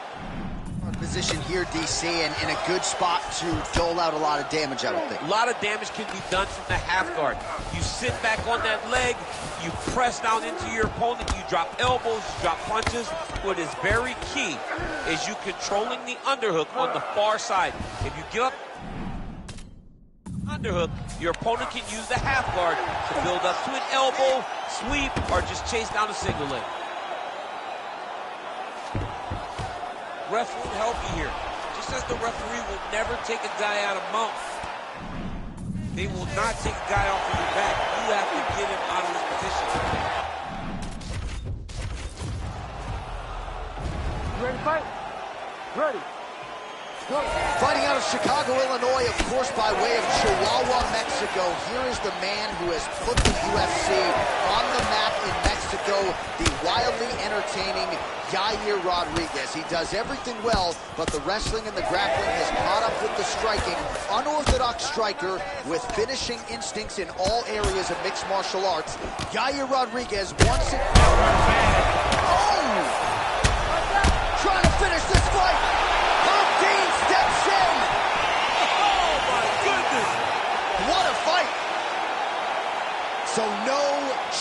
position here, DC, and in a good spot to dole out a lot of damage, I would think. A lot of damage can be done from the half guard. You sit back on that leg, you press down into your opponent, you drop elbows, you drop punches. What is very key is you controlling the underhook on the far side. If you give up underhook, your opponent can use the half guard to build up to an elbow, sweep, or just chase down a single leg. Ref won't help you here. Just as the referee will never take a guy out of mount, they will not take a guy off of your back. You have to get him out of his position. You ready to fight? Ready. Go. Fighting out of Chicago, Illinois, of course, by way of Chihuahua, Mexico. Here is the man who has put the UFC on the map in Mexico, the wildly entertaining Yair Rodriguez. He does everything well, but the wrestling and the grappling has caught up with the striking. Unorthodox striker with finishing instincts in all areas of mixed martial arts. Yair Rodriguez wants it. Oh! Trying to finish this fight. Dean steps in. Oh my goodness! What a fight! So no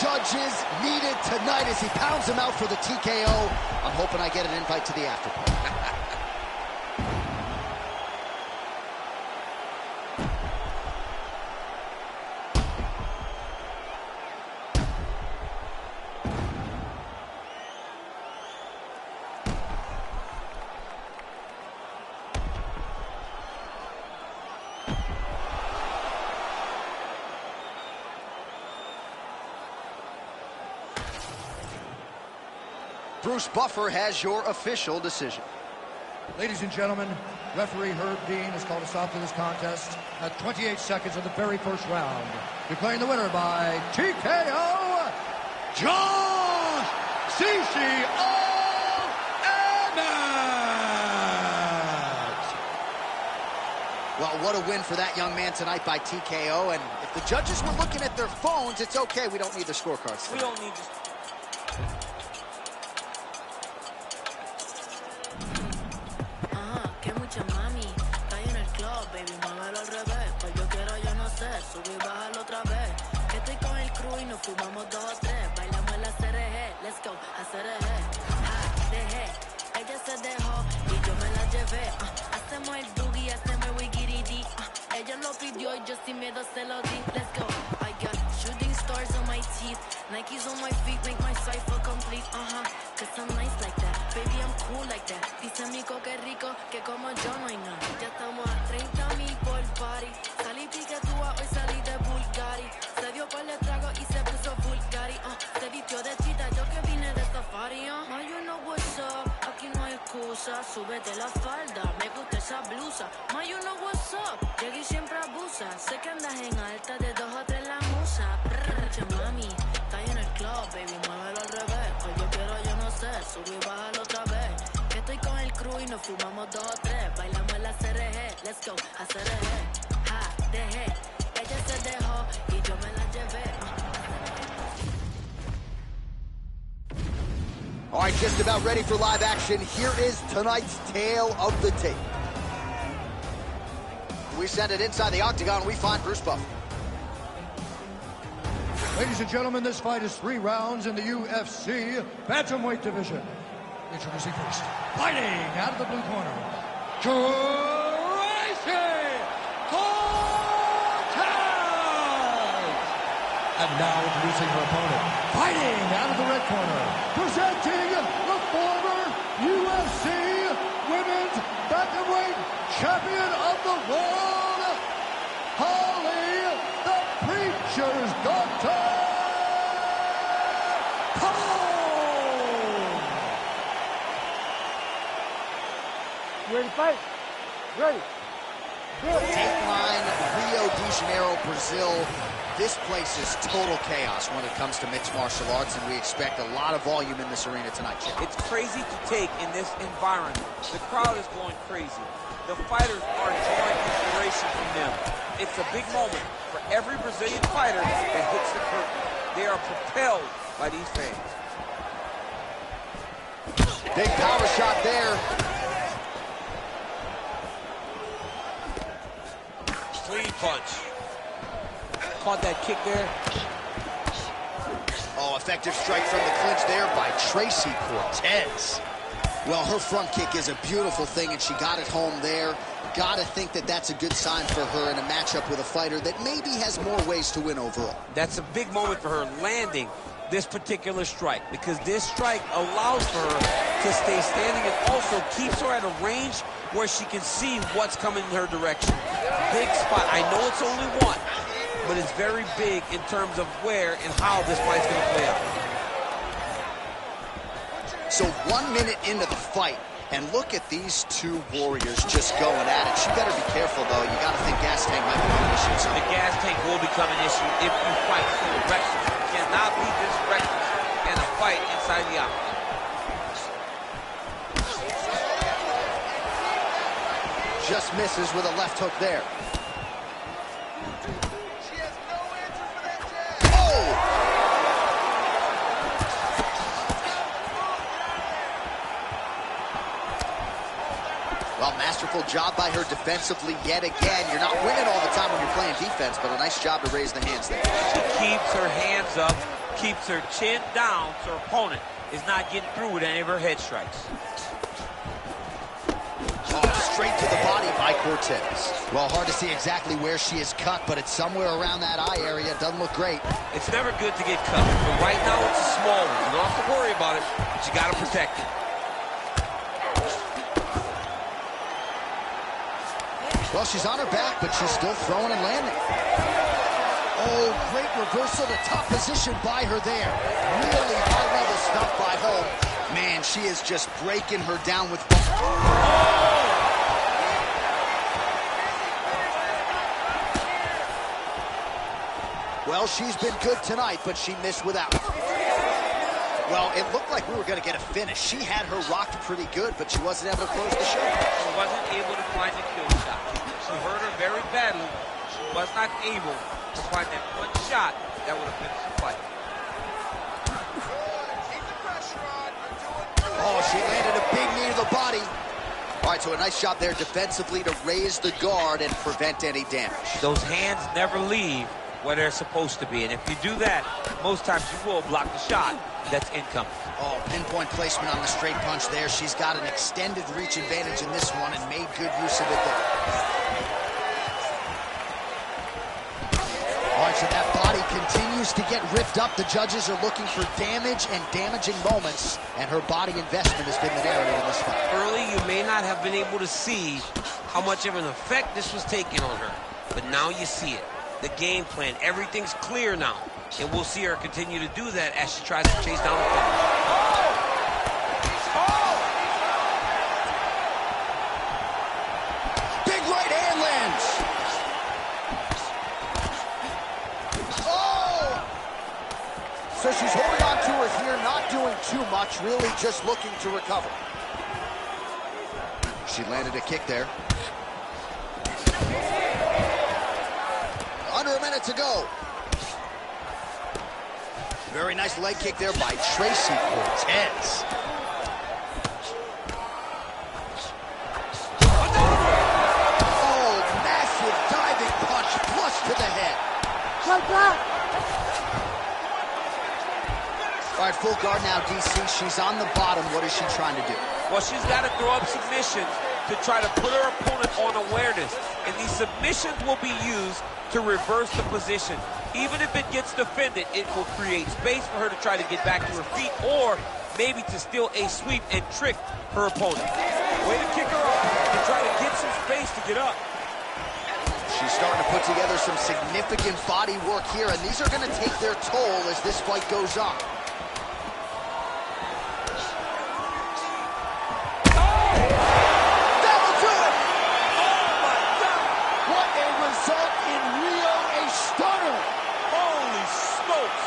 judges needed tonight as he pounds him out for the TKO. I'm hoping I get an invite to the after party. Bruce Buffer has your official decision. Ladies and gentlemen, referee Herb Dean has called a stop to this contest at 28 seconds of the very first round. Declaring the winner by TKO, Josh CCO Emmett. Well, what a win for that young man tonight by TKO. And if the judges were looking at their phones, it's okay. We don't need the scorecards. We don't need to. Sube y bájalo otra vez. Que estoy con el crew y nos fumamos 2 o 3. Bailamos en la CRG, let's go, a CRG. Ja, dejé, ella se dejó y yo me la llevé. Hacemos el boogie, hacemos el wiggity. Ella lo pidió y yo sin miedo se lo di. Let's go. I got shooting stars on my teeth. Nikes on my feet make my cipher complete. Cause I'm nice like that. Baby, I'm cool like that. Dice Mico que rico, que como yo no hay nada. Ya estamos a 30,000 por party. Salí piquetúa, hoy salí de Bulgari. Se dio por el trago y se puso Bulgari. Se vistió de chita, yo que vine de safari. Now you know what's up, aquí no hay excusa. Súbete la falda, me gusta esa blusa. Now you know what's up, llegué y siempre abusa. Sé que andas en alta, de 2 o 3 la musa. Mucha mami, está en el club, baby, muévelo al revés. Hoy yo quiero, yo no sé, sube y bájalo otra vez. Que estoy con el crew y nos fumamos 2 o 3. Bailamos en la CRG, let's go, a CRG. Ja, dejé, ella se dejó y yo me la llevé. All right, just about ready for live action. Here is tonight's tale of the tape. We send it inside the octagon. We find Bruce Buffer. Ladies and gentlemen, this fight is 3 rounds in the UFC bantamweight division. Introducing first, fighting out of the blue corner, Tracy Cortez. And now introducing her opponent, fighting out of the red corner, presenting the former UFC Women's Bantamweight Champion of the World, Holly the Preacher's Daughter. You ready to fight? Ready. Dateline, Rio de Janeiro, Brazil. This place is total chaos when it comes to mixed martial arts, and we expect a lot of volume in this arena tonight, Jim. It's crazy to take in this environment. The crowd is going crazy. The fighters are drawing inspiration from them. It's a big moment for every Brazilian fighter that hits the curtain. They are propelled by these fans. Big power shot there. Clean punch. Caught that kick there. Oh, effective strike from the clinch there by Tracy Cortez. Well, her front kick is a beautiful thing, and she got it home there. Gotta think that that's a good sign for her in a matchup with a fighter that maybe has more ways to win overall. That's a big moment for her, landing this particular strike, because this strike allows for her to stay standing and also keeps her at a range where she can see what's coming in her direction. Big spot. I know it's only one, but it's very big in terms of where and how this fight's going to play out. So 1 minute into the fight, and look at these two warriors just going at it. She better be careful, though. You got to think gas tank might become an issue. So. The gas tank will become an issue if you fight full reckless. You cannot be this reckless in a fight inside the octagon. Just misses with a left hook there. Well, masterful job by her defensively yet again. You're not winning all the time when you're playing defense, but a nice job to raise the hands there. She keeps her hands up, keeps her chin down so her opponent is not getting through with any of her head strikes. Oh, straight to the body by Cortez. Well, hard to see exactly where she is cut, but it's somewhere around that eye area. Doesn't look great. It's never good to get cut, but right now it's a small one. You don't have to worry about it, but you got to protect it. Well, she's on her back, but she's still throwing and landing. Oh, great reversal to top position by her there. Really high-level stuff by Holm. Man, she is just breaking her down with... Well, she's been good tonight, but she missed without. Well, it looked like we were going to get a finish. She had her rocked pretty good, but she wasn't able to close the show. She wasn't able to find the kill shot. She hurt her very badly. She was not able to find that one shot that would have finished the fight. Oh, she landed a big knee to the body. All right, so a nice job there defensively to raise the guard and prevent any damage. Those hands never leave where they're supposed to be, and if you do that, most times you will block the shot that's incoming. Oh, pinpoint placement on the straight punch there. She's got an extended reach advantage in this one and made good use of it there. All right, so that body continues to get ripped up. The judges are looking for damage and damaging moments, and her body investment has been the narrative in this fight. Early, you may not have been able to see how much of an effect this was taking on her, but now you see it. The game plan, everything's clear now, and we'll see her continue to do that as she tries to chase down the finish. Big right hand lands. Oh! So she's holding on to her here, not doing too much, really just looking to recover. She landed a kick there. Under a minute to go. Very nice leg kick there by Tracy Cortez. Oh, massive diving punch, flush to the head. Like that. All right, full guard now, DC. She's on the bottom. What is she trying to do? Well, she's got to throw up submissions to try to put her opponent on awareness. And these submissions will be used to reverse the position. Even if it gets defended, it will create space for her to try to get back to her feet, or maybe to steal a sweep and trick her opponent. Way to kick her off and try to get some space to get up. She's starting to put together some significant body work here, and these are going to take their toll as this fight goes on. That'll do it! Oh, my God! What a result in Rio, a stunner! Holy smokes!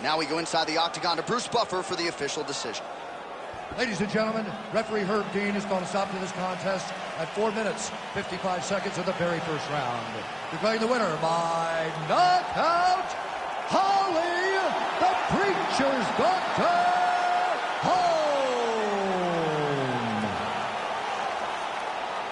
Now we go inside the octagon to Bruce Buffer for the official decision. Ladies and gentlemen, referee Herb Dean is going to stop to this contest at 4 minutes, 55 seconds of the very first round. Declaring the winner by knockout, Holly, the Preacher's Doctor,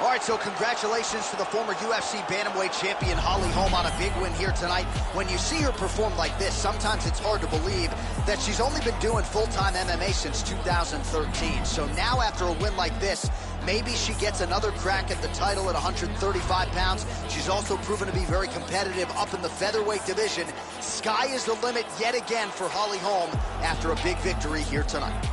All right, so congratulations to the former UFC Bantamweight champion Holly Holm on a big win here tonight. When you see her perform like this, sometimes it's hard to believe that she's only been doing full-time MMA since 2013. So now after a win like this, maybe she gets another crack at the title at 135 pounds. She's also proven to be very competitive up in the featherweight division. Sky is the limit yet again for Holly Holm after a big victory here tonight.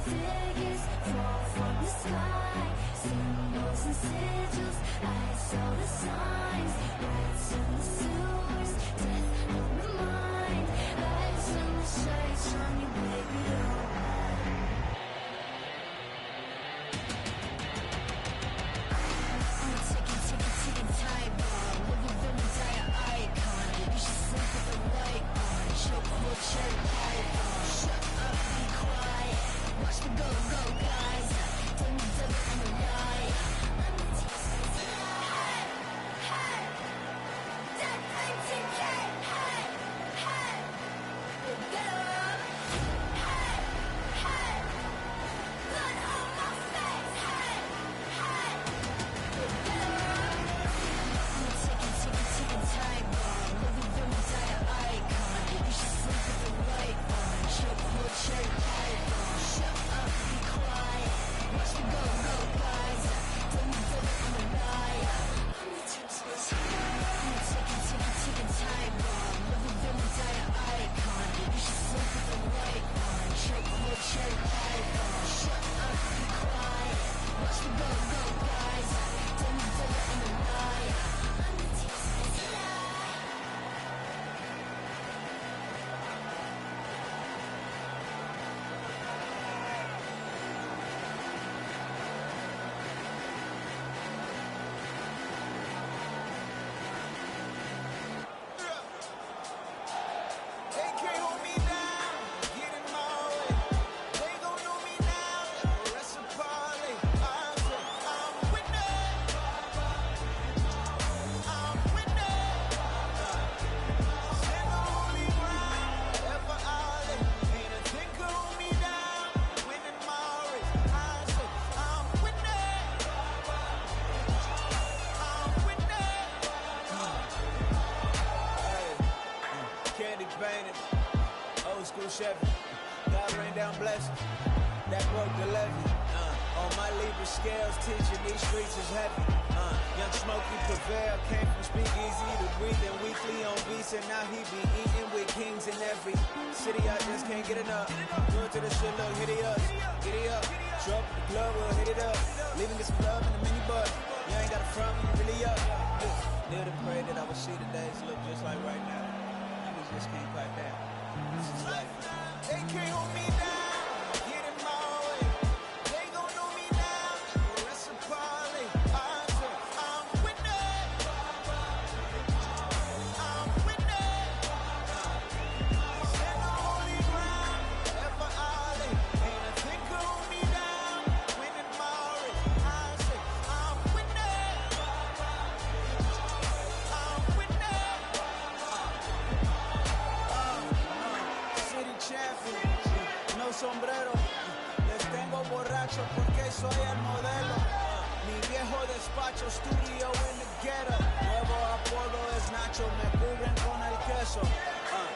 figures fall from the sky. Symbols and sigils, I saw the signs. Rats in the sewers, death on the mind. Eyes in the sights on you, baby, alright. I'm a ticking time bomb, living vampire icon. You should sleep with the light on. Choke hold, cherry python. Shut up, be quiet. Watch me go, guys. Don't you tell me I'm a lie. I'm the TSA. Hey, hey. That 19K. Hey, hey. Get up. Hey, hey. Blood on my face. Hey, hey. Get up. I'm a ticking time bomb. Living vampire icon. You should sleep with the light on. Choke hold, cherry python. Shut up, be quiet. Watch me go, guys. Don't you tell me I'm a liar. I'm the TSA. I'm a ticking time bomb. Living vampire icon. You should sleep with the light on. Choke hold, cherry python. Shut up, be quiet. Watch me go, guys. Don't you tell me I'm a liar. I'm the TSA. They can't hold me down, get in my way. They gon' know me now, the rest of parlay. I said, I'm a winner. I'm a winner. Stand on holy ground, ever ollie. Ain't a thing can hold me down, winning my race. I said, I'm a winner. I'm a winner. Candy painted, old school Chevy. God rain down blessings, that broke the levee. On my Libra scales, teaching these streets is heavy. Young Smokey Prevail came from speakeasy to breathing weekly on beats, and now he be eating with kings in every city. I just can't get enough. Good to the shit, look, hit it up, get it up. Drop the glove, we'll hit it up. Leaving get some love in the mini bus. You ain't got a front when you really up. Live and pray that I will see the days look just like right now. Niggas just can't quite that. This is life. They can't hold me down, get in my way. They gon' know me now, the rest of parlay. I said, I'm a winner. I'm a winner. Stand on holy ground, ever ollie. Ain't a thing can hold me down, winning my race. I said, I'm a winner. I'm a winner. City champion, no sombrero. Les tengo borracho porque soy el modelo. Mi viejo despacho, studio in the ghetto. Nuevo apodo es Nacho, me cubren con el queso.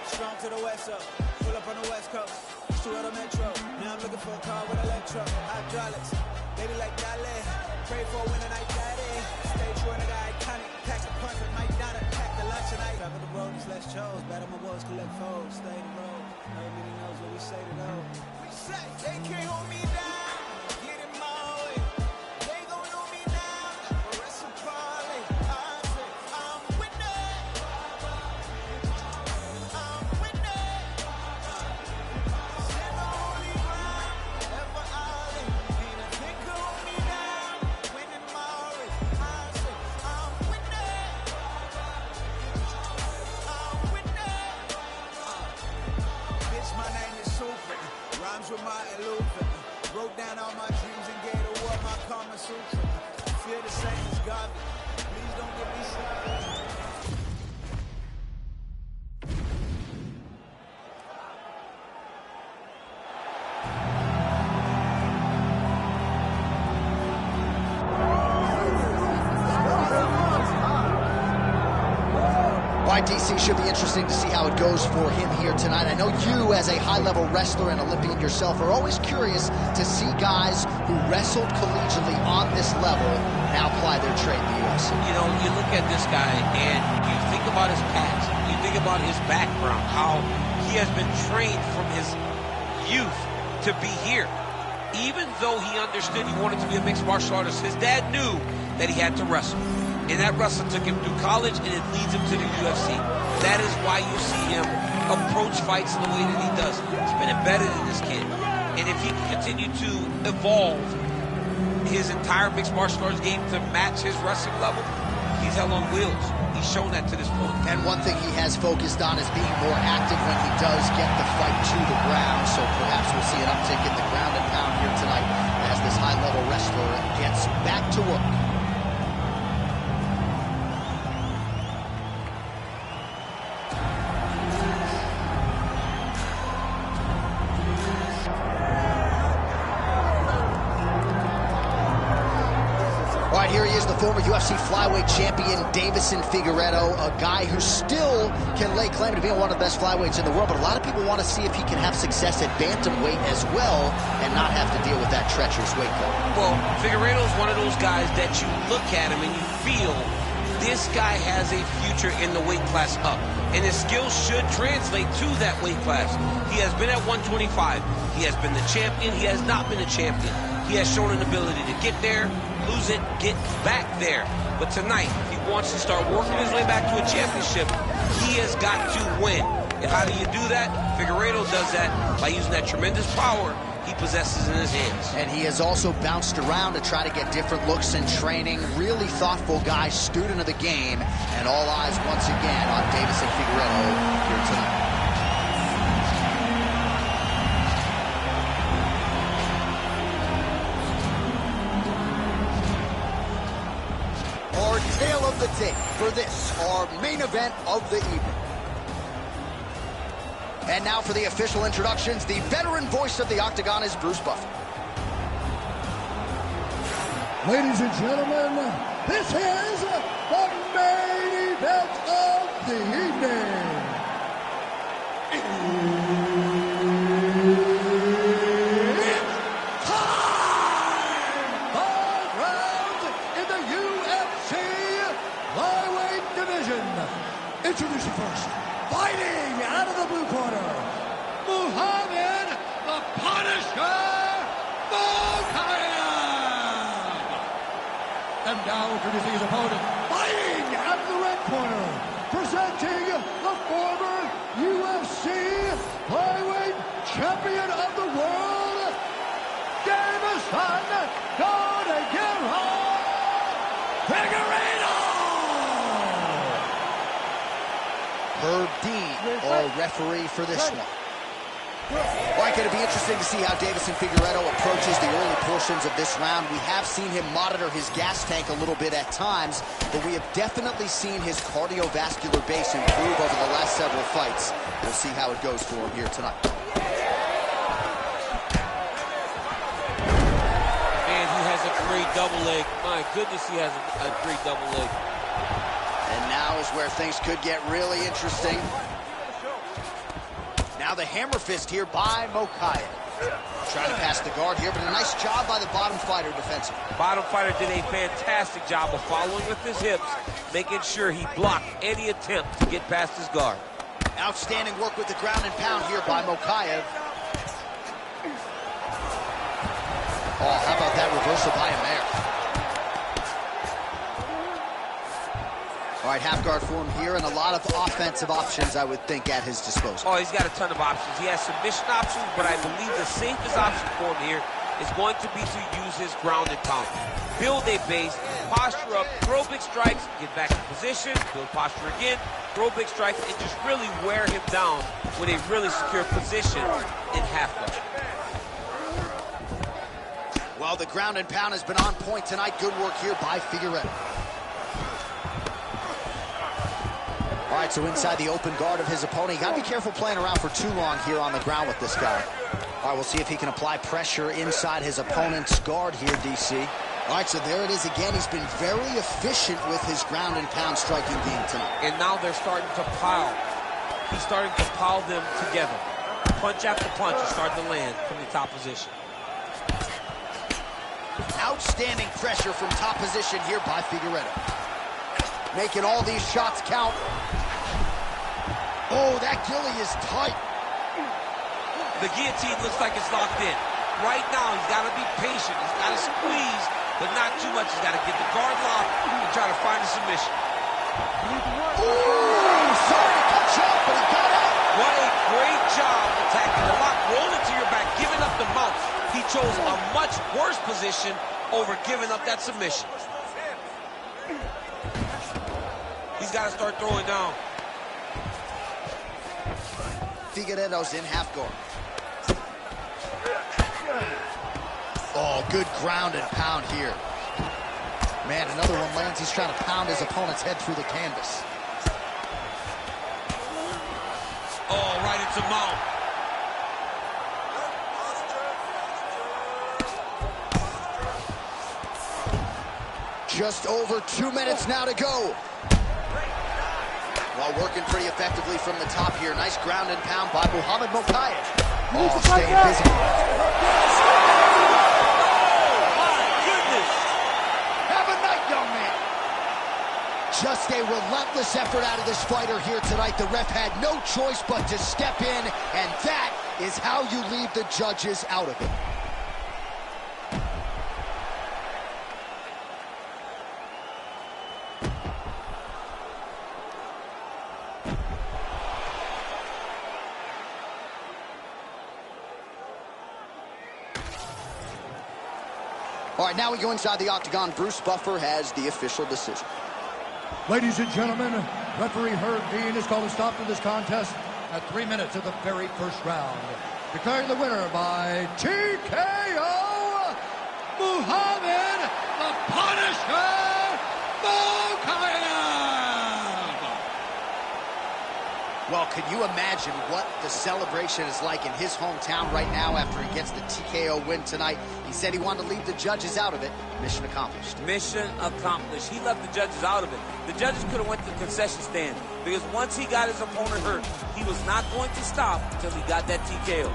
Strong to the west up, pull up on the west coast. Straight to Metro, now I'm looking for a car with electro. Hydraulics, baby like Dale. Pray for a winner night daddy. Stay true and the iconic. Pack the punch with Mike Donna. Pack the lunch tonight. Travel the road, these less chose. Battle my woes, collect foes. Stay the road. Nobody knows what we say to those. We say they can't hold me down. Get in my way. They gon' know me now. The rest of parlay. I said, I'm a winner. I'm a winner. Stand on holy ground, ever ollie. Ain't a thing can hold me down, winning my race. I said, I'm a winner. I'm a winner. Bitch, my name is Super. Rhymes with my Luther. Wrote down all my dreams and gave the world my Kama Sutra. Feel the same as God. Please don't get me sloppy. DC should be interesting to see how it goes for him here tonight. I know you, as a high-level wrestler and Olympian yourself, are always curious to see guys who wrestled collegiately on this level now apply their trade in the UFC. You know, you look at this guy and you think about his past. You think about his background, how he has been trained from his youth to be here. Even though he understood he wanted to be a mixed martial artist, his dad knew that he had to wrestle. And that wrestling took him through college, and it leads him to the UFC. That is why you see him approach fights in the way that he does. It's been embedded in this kid. And if he can continue to evolve his entire mixed martial arts game to match his wrestling level, he's held on wheels. He's shown that to this point. And one thing he has focused on is being more active when he does get the fight to the ground. So perhaps we'll see an uptick in the ground and pound here tonight as this high-level wrestler gets back to work. Here he is, the former UFC flyweight champion, Deiveson Figueiredo, a guy who still can lay claim to being one of the best flyweights in the world, but a lot of people want to see if he can have success at bantamweight as well and not have to deal with that treacherous weight cut. Well, Figueiredo is one of those guys that you look at him and you feel this guy has a future in the weight class up, and his skills should translate to that weight class. He has been at 125. He has been the champion. He has not been a champion. He has shown an ability to get there, lose it, get back there. But tonight, if he wants to start working his way back to a championship, he has got to win. And how do you do that? Figueiredo does that by using that tremendous power he possesses in his hands. And he has also bounced around to try to get different looks in training. Really thoughtful guy, student of the game. And all eyes once again on Deiveson Figueiredo here tonight. Tale of the tape for this, our main event of the evening. And now for the official introductions, the veteran voice of the Octagon is Bruce Buffer. Ladies and gentlemen, this is the main event of the evening. Introducing first, fighting out of the blue corner, Muhammad the Punisher Mokaev. And now introducing his opponent, fighting out of the red corner, presenting the former UFC flyweight champion of the world, Deiveson Figueiredo. Herb Dean, our referee for this one. All right, going to be interesting to see how Deiveson Figueiredo approaches the early portions of this round. We have seen him monitor his gas tank a little bit at times, but we have definitely seen his cardiovascular base improve over the last several fights. We'll see how it goes for him here tonight. Man, he has a great double leg. My goodness, he has a great double leg. And now is where things could get really interesting. Now the hammer fist here by Mokaev. Trying to pass the guard here, but a nice job by the bottom fighter defensively. Bottom fighter did a fantastic job of following with his hips, making sure he blocked any attempt to get past his guard. Outstanding work with the ground and pound here by Mokaev. Oh, how about that reversal by him there? All right, half guard for him here, and a lot of offensive options, I would think, at his disposal. Oh, he's got a ton of options. He has submission options, but I believe the safest option for him here is going to be to use his ground and pound. Build a base, posture up, throw big strikes, get back in position, build posture again, throw big strikes, and just really wear him down with a really secure position in half guard. Well, the ground and pound has been on point tonight. Good work here by Figueiredo. All right, so inside the open guard of his opponent. You got to be careful playing around for too long here on the ground with this guy. All right, we'll see if he can apply pressure inside his opponent's guard here, DC. All right, so there it is again. He's been very efficient with his ground and pound striking game tonight. And now they're starting to pile. He's starting to pile them together. Punch after punch is starting to land from the top position. Outstanding pressure from top position here by Figueiredo. Making all these shots count. Oh, that gilly is tight. The guillotine looks like it's locked in. right now, he's got to be patient. He's got to squeeze, but not too much. He's got to get the guard locked and try to find a submission. Ooh, sorry to cut you off, but he got out. What a great job attacking the lock, rolling to your back, giving up the mount. He chose a much worse position over giving up that submission. He's got to start throwing down. Figueiredo's in half guard. Oh, good ground and pound here. Man, another one lands. He's trying to pound his opponent's head through the canvas. Oh, right into mount. Just over 2 minutes now to go. While working pretty effectively from the top here. Nice ground and pound by Mokaev. Oh, staying busy. Have a night, young man. Just a relentless effort out of this fighter here tonight. The ref had no choice but to step in, and that is how you leave the judges out of it. All right, now we go inside the octagon. Bruce Buffer has the official decision. Ladies and gentlemen, referee Herb Dean has called a stop to this contest at 3 minutes of the very first round. Declaring the winner by TKO, Muhammad the Punisher Mokaev! Well, can you imagine what the celebration is like in his hometown right now after he gets the TKO win tonight? He said he wanted to leave the judges out of it. Mission accomplished. Mission accomplished. He left the judges out of it. The judges could have went to the concession stand because once he got his opponent hurt, he was not going to stop until he got that TKO.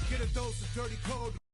Get a dose of dirty code.